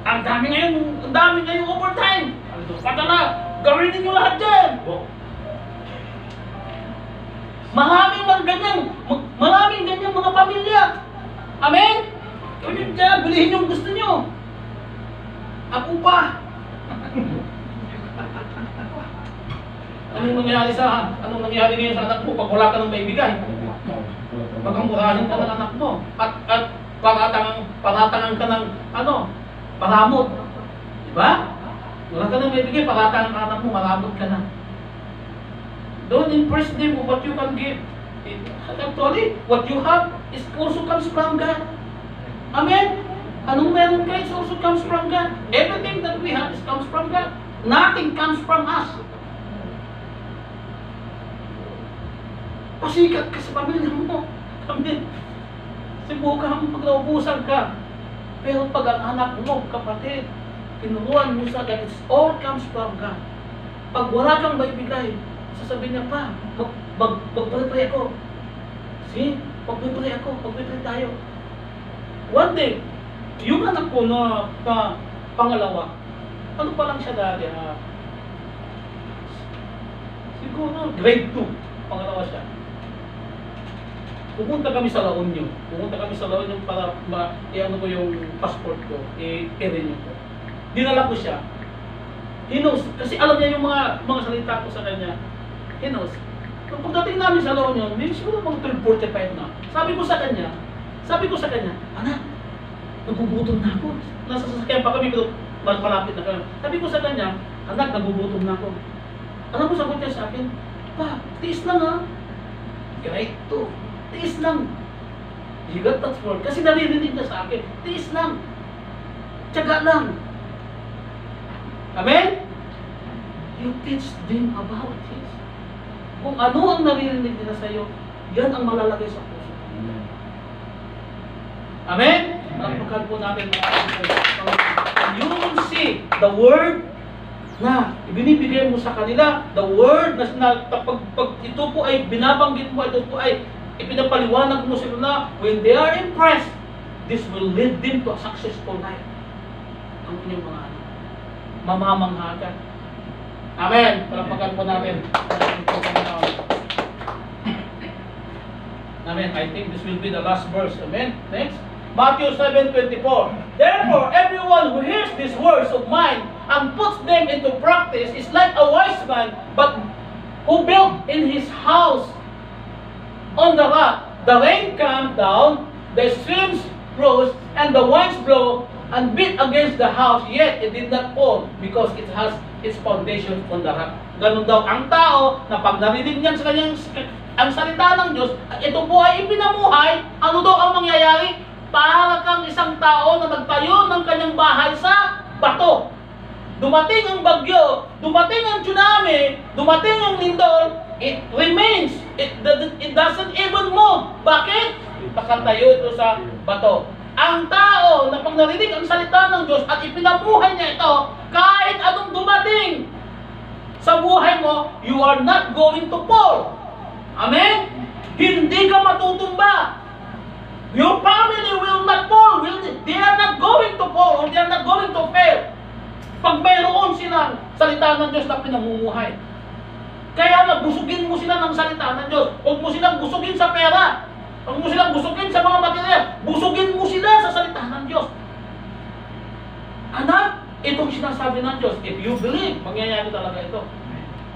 Ang dami ngayong overtime. Padala, gawin ninyo lahat dyan. Maraming ganyan mga pamilya. Amen? Gawin dyan, bilihin yung gusto nyo. Ako pa. Anong nangyari ngayon sa anak mo pag wala ka ng maibigay? Pagkamurahin ka ng anak mo at paratangan ka ng paramot. Diba? Wala ka ng maibigay, paratangan ka anak mo, maramot ka na. Don't impress them with what you can give. Actually, what you have is also comes from God. Amen? Anong meron ka is also comes from God. Everything that we have is comes from God. Nothing comes from us. Pasikat ka sa pamilya mo. Amen. Subukan pag naubusan ka. Pero pag ang anak mo, kapatid, tinuruan mo sa God, it all comes from God. Pag wala kang maibigay, sasabihin niya pa, magpapray ako. See? Magpapray ako, magpapray tayo. One day, yung anak ko na pangalawa, ano pa lang siya dati, siguro grade 2, pangalawa siya. Pupunta kami sa La Union para i-ano ko yung passport ko, i-renew ko. Dinala ko siya. He knows, kasi alam niya yung mga salita ko sa kanya. He knows. Nung pagdating namin sa La Union, may siguro mga 12:45 na. Sabi ko sa kanya, anak, nagugutom na ako. Nasa sasakyan pa kami, pero malapit na kami. Sabi ko sa kanya, anak, nagugutom na ako. Alam mo, sagot niya sa akin, pa, tiis lang ha. Grade 2. Tiis lang. You got that word. Kasi naririnig niya sa akin. Tiis lang. Tiyaga lang. Amen? You teach them about this. Kung ano ang naririnig nila sa iyo, yan ang malalagay sa puso. Amen? Malakpakan po natin mga kapatid. You will see the word na ibinibigay mo sa kanila, the word na pag ito po ay binabanggit mo, ito po ay ipinapaliwanag mo sila na when they are impressed, this will lead them to a successful life. Ang inyong mga anak. Mamamanghagan. Amen. Palakpakan po natin. Amen. I think this will be the last verse. Amen. Next. Matthew 7:24. Therefore, everyone who hears these words of mine and puts them into practice is like a wise man, but who built in his house on the rock. The rain came down, the streams rose, and the winds blow and beat against the house, yet it did not fall because it has its foundation on the rock. Ganun daw ang tao na pag narinig niyan sa kanyang ang salita ng Diyos, ito po ay ipinamuhay, ano daw ang mangyayari? Para kang isang tao na nagtayo ng kanyang bahay sa bato. Dumating ang bagyo, dumating ang tsunami, dumating ang lindol, it remains. It doesn't even move. Bakit? Nakatayo ito sa bato. Ang tao na pag narinig ang salita ng Diyos at ipinabuhay niya ito, kahit anong dumating sa buhay mo, you are not going to fall. Amen? Hindi ka matutumba. Your family will not fall. They are not going to fall or they are not going to fail. Pag mayroon silang salita ng Diyos na pinamumuhay. Kaya nabusugin mo sila ng salita ng Diyos. Huwag mo silang busugin sa pera. Huwag mo silang busugin sa mga material. Busugin mo sila sa salita ng Diyos. Anak, itong sinasabi ng Diyos. If you believe, mangyayari talaga ito.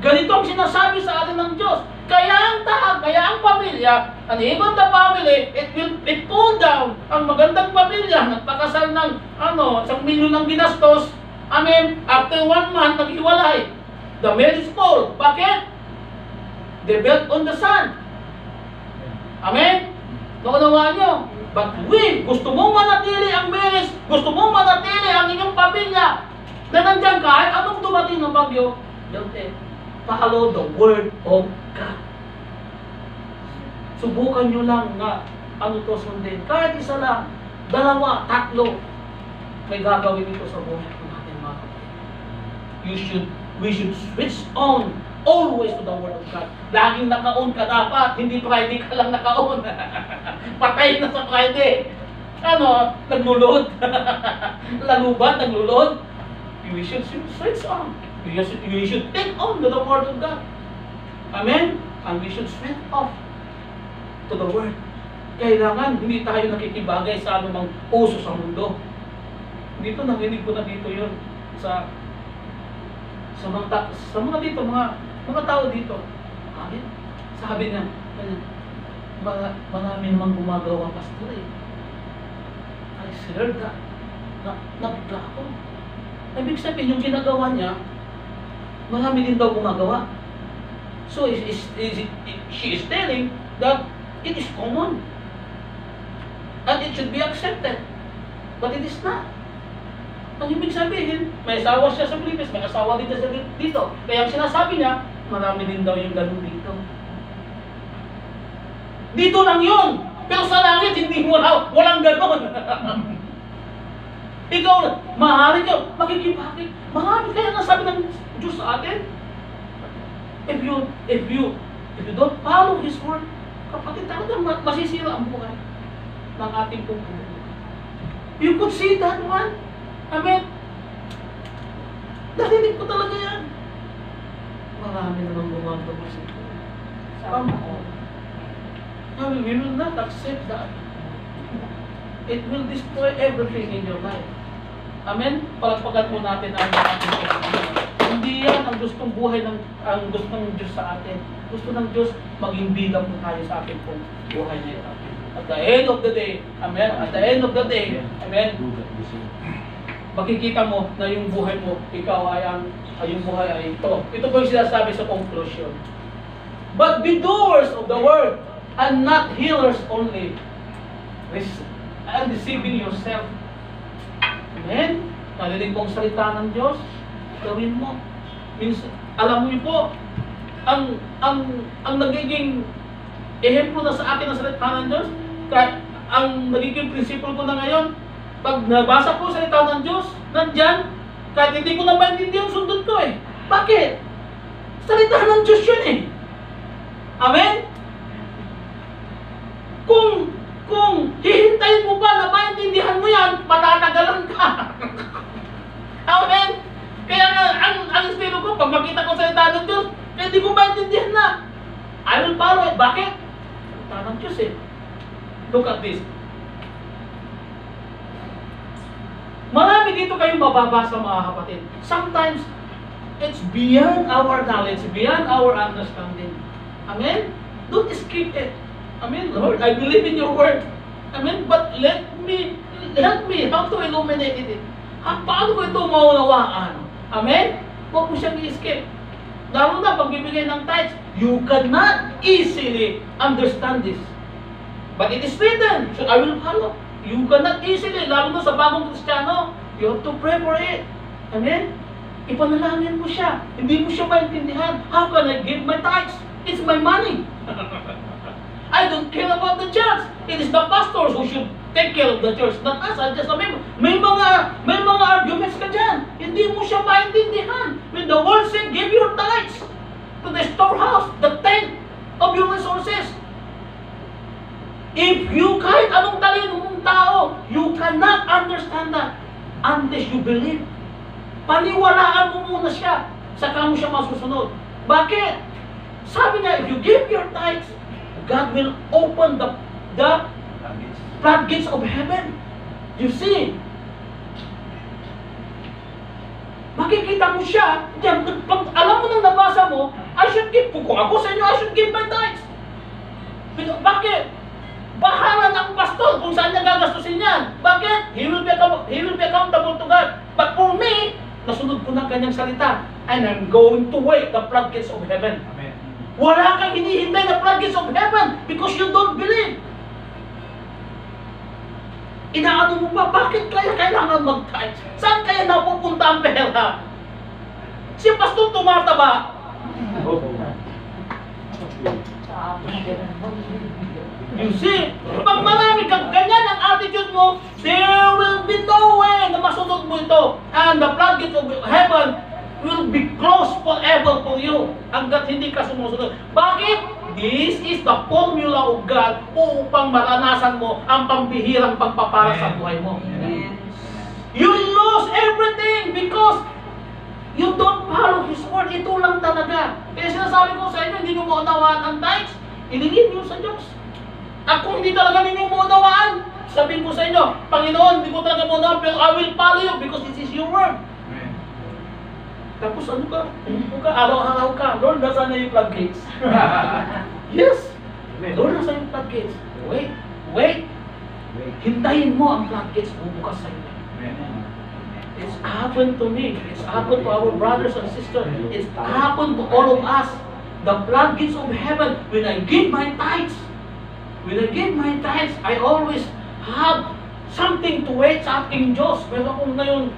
Ganito ang sinasabi sa atin ng Diyos. Kaya ang taag, kaya ang pamilya, and even the family, it will pull down. Ang magandang pamilya, nagpakasal ng 1 milyon ng ginastos. Amen. After 1 month, naghiwalay. The marriage fall. Bakit? They built on the sand. Amen? Naunawaan nyo. But gusto mong manatili ang marriage, gusto mong manatili ang inyong pamilya, na nandyan kahit anong dumating ng bagyo, follow the word of God. Subukan nyo lang na sundin. Kahit isa lang, 2, 3, may gagawin ito sa buhay natin mga kapatid. We should switch on always to the Word of God. Laging naka-on ka dapat, hindi Friday ka lang naka-on. Patay na sa Friday. Ano, naglulod. Lalubat, naglulod. You should switch on. You should take on to the Word of God. Amen? And we should switch off to the Word. Kailangan hindi tayo nakikibagay sa anumang uso sa mundo. Dito, nanginig ko na dito yun sa mga dito, mga tao dito. Amen? Sabi niya, marami namang gumagawa pastor eh. I heard that. Nabigla ako. Ibig sabihin, yung ginagawa niya, marami din daw gumagawa. So, she is telling that it is common. And it should be accepted. But it is not. Ang ibig sabihin, may asawa siya sa Pilipinas, may asawa dito. Kaya ang sinasabi niya, marami din daw yung ganun dito. Dito lang yun. Pero sa langit, hindi mo walang ganun. Ikaw, maaari ka, makikipagin. Marami kaya nasabi ng Diyos sa atin. If you don't follow His word, kapatid, talagang masisira ang buhay ng ating pagbuhay. You could see that one. Amen. Narinig ko talaga yan. Marami namang gumagawa sa ito. We will not accept that. It will destroy everything in your life. Amen? Palagpagan po natin ang ating Panginoon. Hindi yan ang gustong buhay ang gustong Diyos sa atin. Gusto ng Diyos maging bilang po tayo sa ating pong buhay na ito. At the end of the day, amen? At the end of the day, amen? Makikita mo na yung buhay mo, ikaw ay yung buhay ay ito. Ito po yung sinasabi sa conclusion. But be doers of the word, and not hearers only, and deceiving yourself. Amen? Narinig mong salita ng Diyos, gawin mo. Alam mo yun po, ang nagiging ehemplo na sa akin ng salita ng Diyos, ang nagiging prinsipyo ko na ngayon, pag nabasa ko salita ng Diyos, nandyan, kahit hindi ko na maintindihan, sundot ko eh. Bakit? Salita ng Diyos yun eh. Amen? Kung hihintayin mo pa na maintindihan mo yan, matatagalan ka. Amen? Kaya nga, ang estilo ko, pag makita ko salita ng Diyos, hindi ko maintindihan na. I will follow it. Bakit? Salita ng Diyos eh. Look at this. Marami dito kayong mababasa mga kapatid. Sometimes, it's beyond our knowledge, beyond our understanding. Amen? Don't skip it. Amen? Lord, I believe in your word. Amen? But help me how to illuminate it. Paano ko ito maunawaan? Amen? Huwag mo siyang i-skip. Lalo na pagbibigay ng tithes, you cannot easily understand this. But it is written, so I will follow. You cannot easily, lalo na sa bagong Kristiyano, you have to pray for it. Amen? Ipanalangin mo siya. Hindi mo siya maintindihan. How can I give my tithes? It's my money. I don't care about the church. It is the pastors who should take care of the church, not us. I just remember, may mga arguments ka dyan. Hindi mo siya maintindihan. When the word said, give your tithes to the storehouse, the tent of your resources. If you, kahit anong talino mong tao, you cannot understand that unless you believe. Paniwalaan mo muna siya, saka mo siya masusunod. Bakit? Sabi niya, if you give your tithes, God will open the floodgates of heaven. You see? Makikita mo siya, pag alam mo nang nabasa mo, I should give, kung ako sa inyo, I should give my tithes. Bakit? Bahala ng pastor kung saan niya gagastusin yan. Bakit? He will be accountable to God. But for me, nasunod ko ng kanyang salita, and I'm going to wait the floodgates of heaven. Amen. Wala kang hinihintay na floodgates of heaven because you don't believe. Inaano mo ba? Bakit kaya kailangan mag-tithe? Saan kaya napupunta ang pera? Si pastor tumataba. You see, pag marami kang ganyan ang attitude mo, there will be no way na masunod mo ito. And the floodgates of heaven will will be closed forever for you hanggat hindi ka sumusunod. Bakit? This is the formula of God upang maranasan mo ang pambihirang pagpapala sa buhay mo. Amen. You lose everything because you don't follow His word. Ito lang talaga. Kaya sinasabi ko sa inyo, hindi nyo maunawaan ang tithes, ilingin nyo sa Diyos. At kung hindi talaga ninyo maunawaan, sabihin ko sa inyo, Panginoon, hindi ko talaga maunawaan, pero I will follow you because this is your word. Tapos ano ka? Umupo ka, araw-araw ka. Lord, nasaan na yung floodgates? Yes! Lord, nasaan yung floodgates? Wait! Hintayin mo ang floodgates bubukas sa inyo. It's happened to me. It's happened to our brothers and sisters. It's happened to all of us. The floodgates of heaven, when I give my tithes, I always have something to wait sa ating Diyos. Pero kung ngayon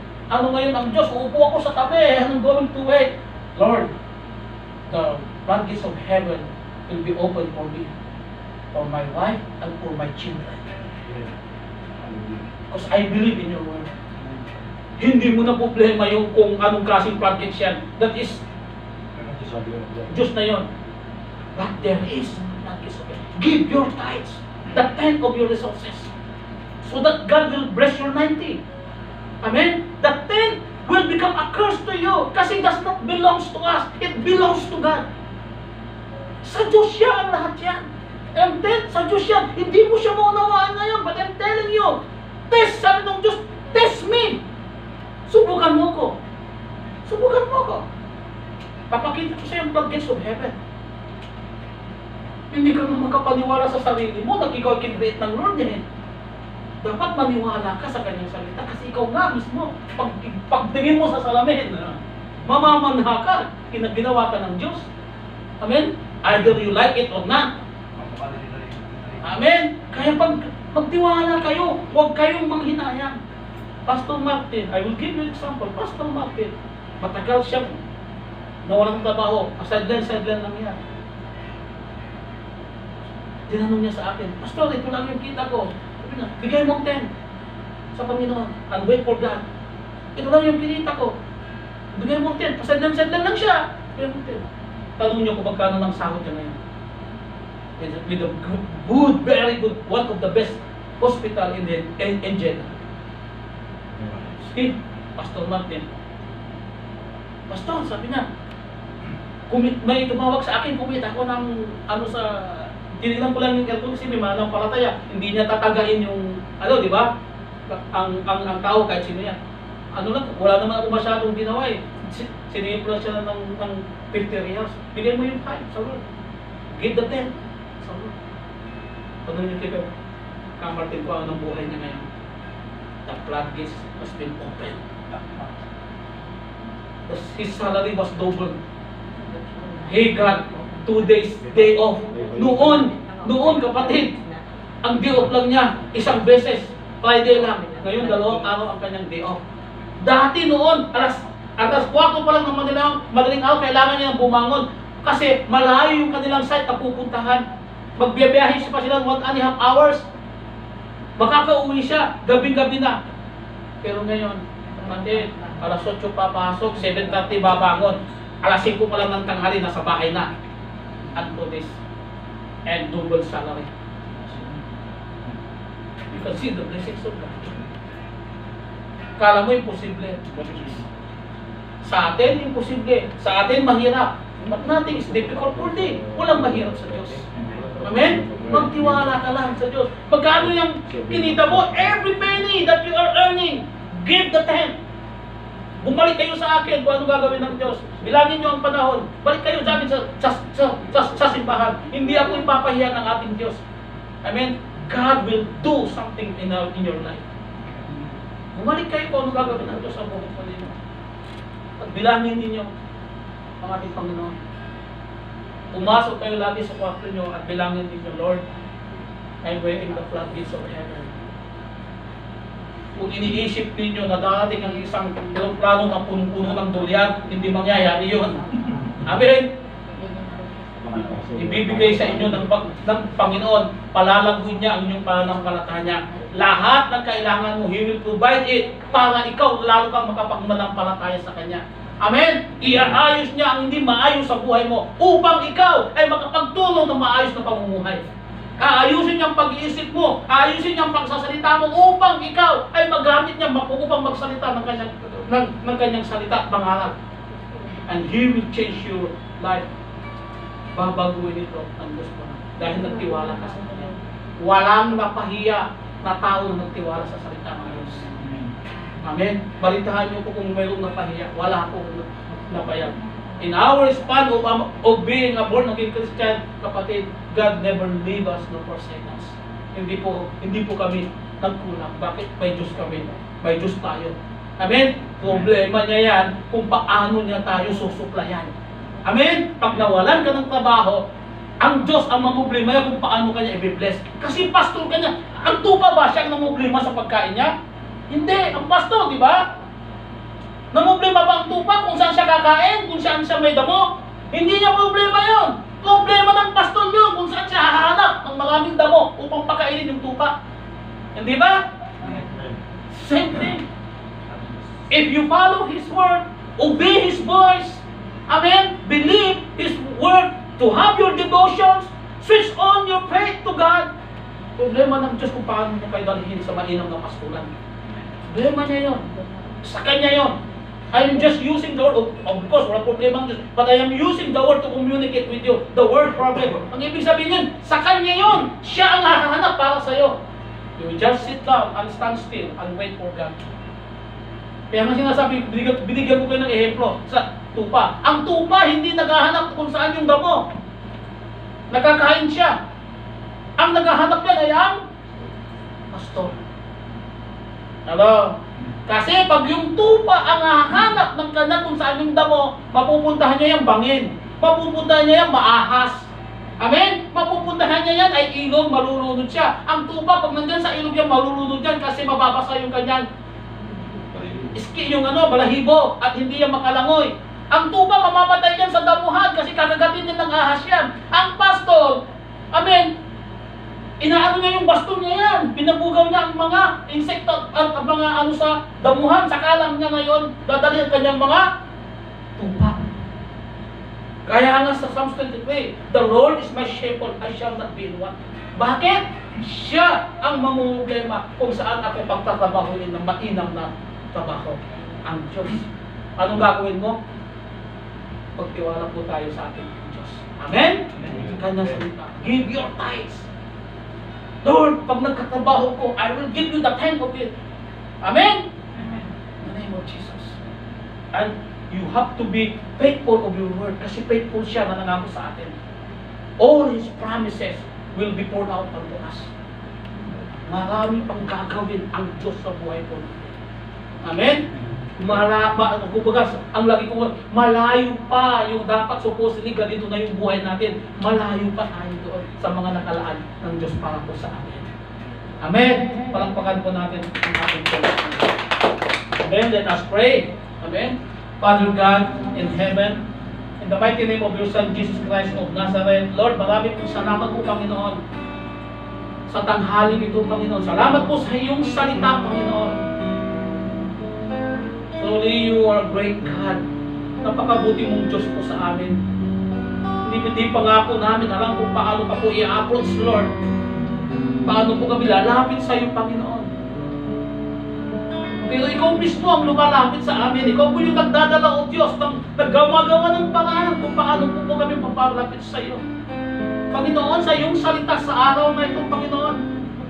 ang Diyos, uupo ako sa tabi, I'm going to wait. Lord, the floodgates of heaven will be open for me, for my wife, and for my children. Because I believe in your word. Hindi mo na problema yung kung anong klaseng floodgates yan. That is, Diyos na yun. But there is floodgates of heaven. Give your tithes, the 10th of your resources, so that God will bless your 90. Amen? The 10 will become a curse to you kasi does not belongs to us. It belongs to God. Sa Diyos siya ang lahat yan. And then, sa Diyos yan, hindi mo siya maunawaan ngayon. But I'm telling you, test, sabi ng Diyos, test me. Subukan mo ko. Subukan mo ko. Papakita ko sa iyo ang floodgates of heaven. Hindi ka na makapaniwala sa sarili mo na ikaw kinreate ng Lord eh. Dapat maniwala ka sa kanyang salita kasi ikaw nga mismo, pagtingin mo sa salamin, mamamanha ka, ginawa ka ng Diyos. Amen? Either you like it or not. Amen? Kaya magtiwala kayo, huwag kayong manghinayang. Pastor Martin, I will give you example. Pastor Martin, matagal siyang nawalang trabaho, sideline lang yan. Tinanong niya sa akin, Pastor, ito lang yung kita ko. Sabi na, bigay mo 10 sa Panginoon and wait for God. Ito lang yung kinita ko. Bigay mo 10. Pasadlan lang siya. Bigay mo 10. Tanong niyo kung magkano ng sahod niya ngayon. With a good, very good, one of the best hospital in Jeddah. Si Pastor Martin. Pastor, sabi niya, may tumawag sa akin, kumita ako ng sa tinignan ko lang yung aircon kasi may mananampalataya. Hindi niya tatagain yung, di ba? Ang tao kahit sino yan. Wala naman ako masyadong ginawa eh. Sinigin ko lang siya ng 50 reals. Bigay mo yung 5 sa Lord. Give the 10 sa Lord. Ano yung kaya Martin ko ang buhay niya ngayon? The floodgates has been opened. His salary was doubled. He got 2 days day off. Noon kapatid, ang day off lang niya, isang beses, Friday lang. Ngayon, 2 araw ang kanyang day off. Dati noon, alas 4 pa lang ng madaling araw, kailangan niya bumangon. Kasi malayo yung kanilang site na pupuntahan. Magbiyabiyahe pa sila 1.5 hours. Makakauwi siya, gabing-gabi na. Pero ngayon, kapatid, alas 8 papasok, 7:30 babangon. Alas 5 pa lang ng tanghali, nasa bahay na. And to this, and double salary. You can see the blessings of God. Kala mo imposible. Sa atin, imposible. Sa atin, mahirap. But nothing is difficult for thee. Walang mahirap sa Diyos. Amen? Magtiwala ka lang sa Diyos. Magkano yung kinita mo? Every penny that you are earning, give the 10. Bumalik kayo sa akin kung ano gagawin ng Diyos. Bilangin nyo ang panahon. Balik kayo sa akin sa simbahan. Hindi ako ipapahiya ng ating Diyos. Amen? God will do something in your life. Bumalik kayo kung ano gagawin ng Diyos sa buhay ko ninyo. At bilangin ninyo ang ating Panginoon. Pumasok kayo lagi sa kwarto nyo at bilangin ninyo, Lord, I'm waiting the floodgates of heaven. Kung iniisip ninyo na darating ang isang plano ng punong-puno ng dulyan, hindi mangyayari yun. Amen? Ibibigay sa inyo ng Panginoon, palalaguin niya ang inyong pananampalataya. Lahat ng kailangan mo, He will provide it para ikaw lalo kang makapagmanampalataya sa Kanya. Amen? Iaayos niya ang hindi maayos sa buhay mo upang ikaw ay makapagtulong ng maayos na pamumuhay. Aayusin niya ang pag-iisip mo, aayusin niya ang pagsasalita mo upang ikaw ay magamit niya upang magsalita ng kanyang salita at pangarap. And He will change your life. Babaguhin ito ang Diyos mo dahil nagtiwala ka sa Kanya. Walang napahiya na tao na nagtiwala sa salita ng Diyos. Amen? Balitahan niyo po kung mayroong napahiya. Wala akong napahiya. In our span of being a born again Christian, kapatid, God never leave us nor forsake us. Hindi po kami nagkulang. Bakit? May Diyos kami. May Diyos tayo. Amen? Problema niya yan kung paano niya tayo susuplayan. Amen? Pag nawalan ka ng trabaho, ang Diyos ang mamumblema kung paano kanya i-bless. Kasi pastor kanya, ang tupa ba siya ang namumblema sa pagkain niya? Hindi, ang pastor, di ba? Namumblema ba ang tupa kung saan siya kakain, kung saan siya may damo? Hindi niya problema yon. Problema ng pastor yun kung saan siya hahanap ng maraming damo upang pakainin yung tupa. Hindi ba? Same thing. If you follow His word, obey His voice, amen, believe His word, to have your devotions, switch on your faith to God. Problema ng Diyos kung paano mo kayo dalhin sa mainam na pastulan. Problema niya yun. Sa Kanya yun. I'm just using the word, of course, wala problema ng Diyos, but I am using the word to communicate with you. The word problem. Ang ibig sabihin yun, sa Kanya yun. Siya ang hahanap para sa'yo. You just sit down and stand still and wait for God. Kaya nga sinasabi, binigyan ko kayo ng ehemplo sa tupa. Ang tupa hindi naghahanap kung saan yung damo. Nagkakain siya. Ang naghahanap yan ay ang pastor. Hello? Kasi pag yung tupa ang hahanap ng kanya kung saan yung damo, mapupuntahan niya yung bangin. Mapupuntahan niya yung maahas. Amen? Mapupuntahan niya yan ay ilog, malulunod siya. Ang tupa, pag nandyan sa ilog yan, malulunod yan kasi mababasa yung kanyang balahibo at hindi yan makalangoy. Ang tupa, mamamatay yan sa damuhan kasi kakagatin din ng ahas yan. Ang pastor, amen, inaano niya yung baston niya yan. Pinabugaw niya ang mga insekto at mga sa damuhan. Saka lang niya ngayon dadali ang kanyang mga tupa. Kaya nga sa Psalms 23, the Lord is my shepherd, I shall not be in want. Bakit? Siya ang mamumblema kung saan ako pagtatrabahuin ng mainam na trabaho. Ang Diyos. Anong gagawin mo? Pagtiwala po tayo sa ating Diyos. Amen? Kanya salita. Give your tithes. Lord, pag nagkatrabaho ko, I will give you the tenth of it. Amen? In the name of Jesus. And you have to be faithful of your word kasi faithful siya na nangako sa atin. All His promises will be poured out unto us. Marami pang gagawin ang Diyos sa buhay ko. Amen? Ang lagi ko, malayo pa yung dapat supposedly ganito na yung buhay natin. Malayo pa tayo doon sa mga nakalaan ng Diyos para po sa atin. Amen? Palakpakan po natin ang ating Diyos. Amen? Let us pray. Amen? Father God in heaven, in the mighty name of your Son, Jesus Christ of Nazareth, Lord, marami po salamat po, Panginoon, sa tanghaling ito, Panginoon. Salamat po sa iyong salita, Panginoon. Truly, you are a great God. Napakabuti mong Diyos po sa amin. Hindi pa nga po namin alam kung paano pa po i-approach, Lord. Paano po kami lalapit sa iyo, Panginoon. Pero ikaw mismo ang lumalapit sa amin. Ikaw po yung nagdadala, O Diyos, naggagawa ng paraan kung paano po kami papalapit sa iyo. Panginoon, sa iyong salita sa araw na ito, Panginoon,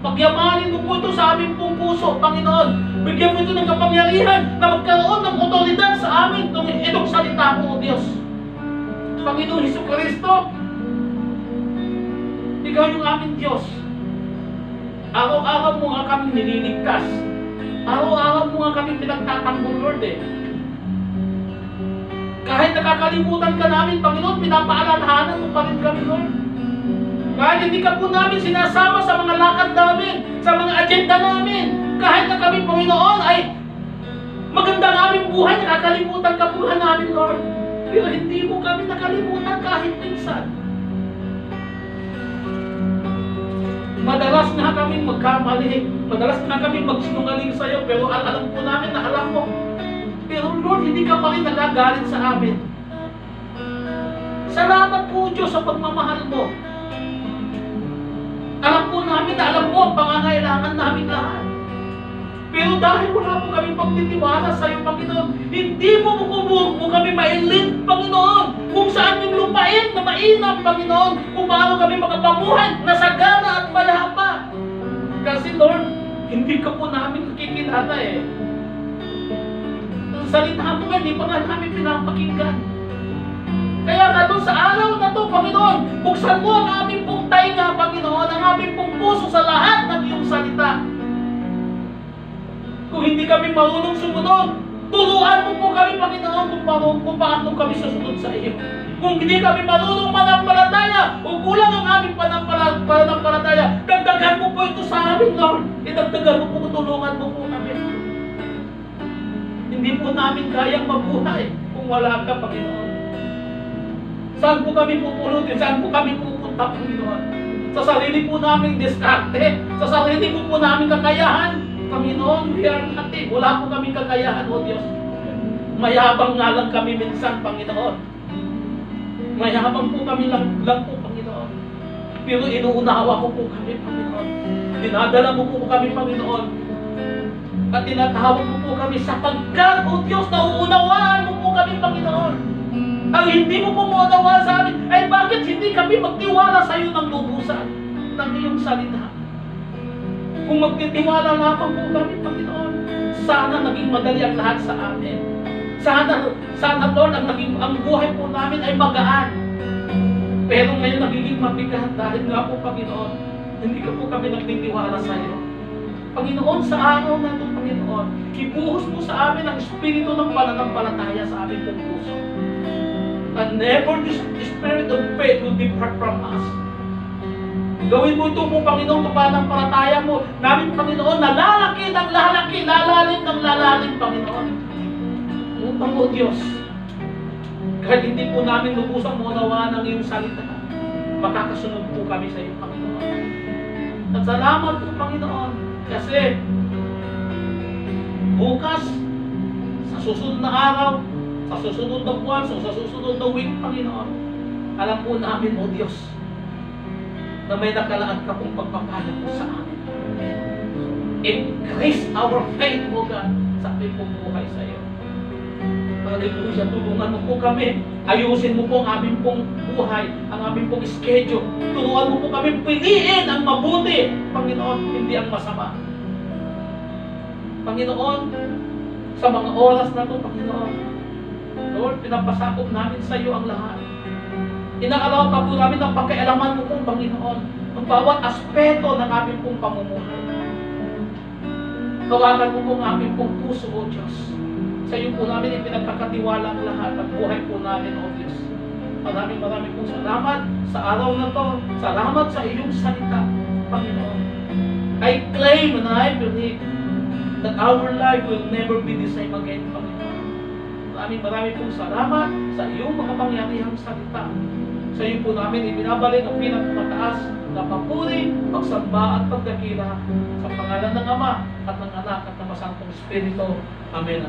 pagyamanin mo po ito sa aming pong puso, Panginoon. Bigyan mo ito ng kapangyarihan na magkaroon ng otoridad sa amin itong salita mo, O Diyos. Panginoon Jesucristo, Ikaw yung aming Diyos. Araw-araw mo nga kami nililigtas. Araw-araw mo nga kami pinagtatanggol, Lord eh. Kahit nakakalimutan ka namin, Panginoon, pinapaalalahanan mo pa rin kami, Lord. Kahit hindi ka po namin sinasama sa mga lakad namin, sa mga agenda namin, kahit na kami, Panginoon, ay maganda ang aming buhay, nakakalimutan ka po namin, Lord. Pero hindi mo kami nakalimutan kahit minsan. Madalas na kami magkamali, madalas na kami magsinungaling sa iyo, pero alam po namin na alam mo. Pero Lord, hindi ka pa rin nagagalit sa amin. Salamat po Diyos sa pagmamahal mo. Alam po namin na alam mo ang pangangailangan namin lahat. Pero dahil wala po kami pagtitiwala sa iyo, Panginoon, hindi mo kami mailid, Panginoon, kung saan yung lupain na mainam, Panginoon, kung paano kami makapamuhay na sagana at mayapa. Kasi Lord, hindi ka po namin nakikilala eh. Ang salita mo nga, hindi pa nga namin pinapakinggan. Kaya nga doon sa araw na to, Panginoon, buksan mo ang aming pong tainga, Panginoon, ang aming pong puso sa lahat ng iyong salita. Kung hindi kami marunong sumunod, turuan mo po kami, Panginoon, kung paano kami susunod sa iyo. Kung hindi kami marunong manampalataya o kulang ang aming panampalataya, dagdagan mo po ito sa amin, Lord. Idagdagan mo po, tulungan mo po kami. Hindi po namin kayang mabuhay kung wala ka, Panginoon. Saan po kami pupulutin? Saan po kami pupunta, Panginoon? Sa sarili po namin diskarte, sa sarili po namin kakayahan, Panginoon, we are nothing. Wala po kami kakayahan, O Diyos. Mayabang nga lang kami minsan, Panginoon. Mayabang po kami lang po, Panginoon. Pero inuunawa mo po kami, Panginoon. Dinadala mo po kami, Panginoon. At tinatawag mo po kami sapagkat, O Diyos, nauunawaan mo po kami, Panginoon. Ang hindi mo po maunawaan sa amin, ay bakit hindi kami magtiwala sa iyo ng lubusan ng iyong salita? Kung magtitiwala lamang po kami, Panginoon, sana naging madali ang lahat sa amin. Sana Lord, ang buhay po namin ay magaan. Pero ngayon nagiging mabigat dahil nga po, Panginoon, hindi ka po kami nagtitiwala sa iyo. Panginoon, sa araw na ito, Panginoon, ibuhos mo sa amin ang espiritu ng pananampalataya sa aming pong puso. And never the spirit of faith will depart from us. Gawin mo ito po, Panginoon, kapag ng palataya mo namin, Panginoon, na lalaki ng lalaki, lalalim ng lalalim, Panginoon. Utang mo, Diyos, kahit hindi po namin lubusang maunawaan ang iyong salita, makakasunod po kami sa iyo, Panginoon. At salamat po, Panginoon, kasi bukas, sa susunod na araw, sa susunod na buwan, sa susunod na week, Panginoon, alam po namin, O Diyos, na may nakalaan ka pong pagpapala mo sa amin. Increase our faith, O God, sa aming pong buhay sa iyo. Hallelujah, tulungan mo po kami. Ayusin mo po ang aming pong buhay, ang aming pong schedule. Turuan mo po kami piliin ang mabuti, Panginoon, hindi ang masama. Panginoon, sa mga oras na ito, Panginoon, Lord, pinapasakop namin sa iyo ang lahat. Inaalaw ka po namin ang pakialaman mo pong Panginoon ng bawat aspeto ng aming pong pamumuhay. Tawagan mo pong aming pong puso, O Diyos. Sa iyo po namin ipinagkakatiwala ang lahat ng buhay po namin, O Diyos. Maraming pong salamat sa araw na to. Salamat sa iyong salita, Panginoon. I claim and I believe that our life will never be the same again, Panginoon. Maraming pong salamat sa iyong makapangyarihang salita. Sa iyo po namin ibinabalik ang pinakamataas na papuri, pagsamba at pagdakila sa pangalan ng Ama at ng Anak at ng Masantong Espiritu. Amen.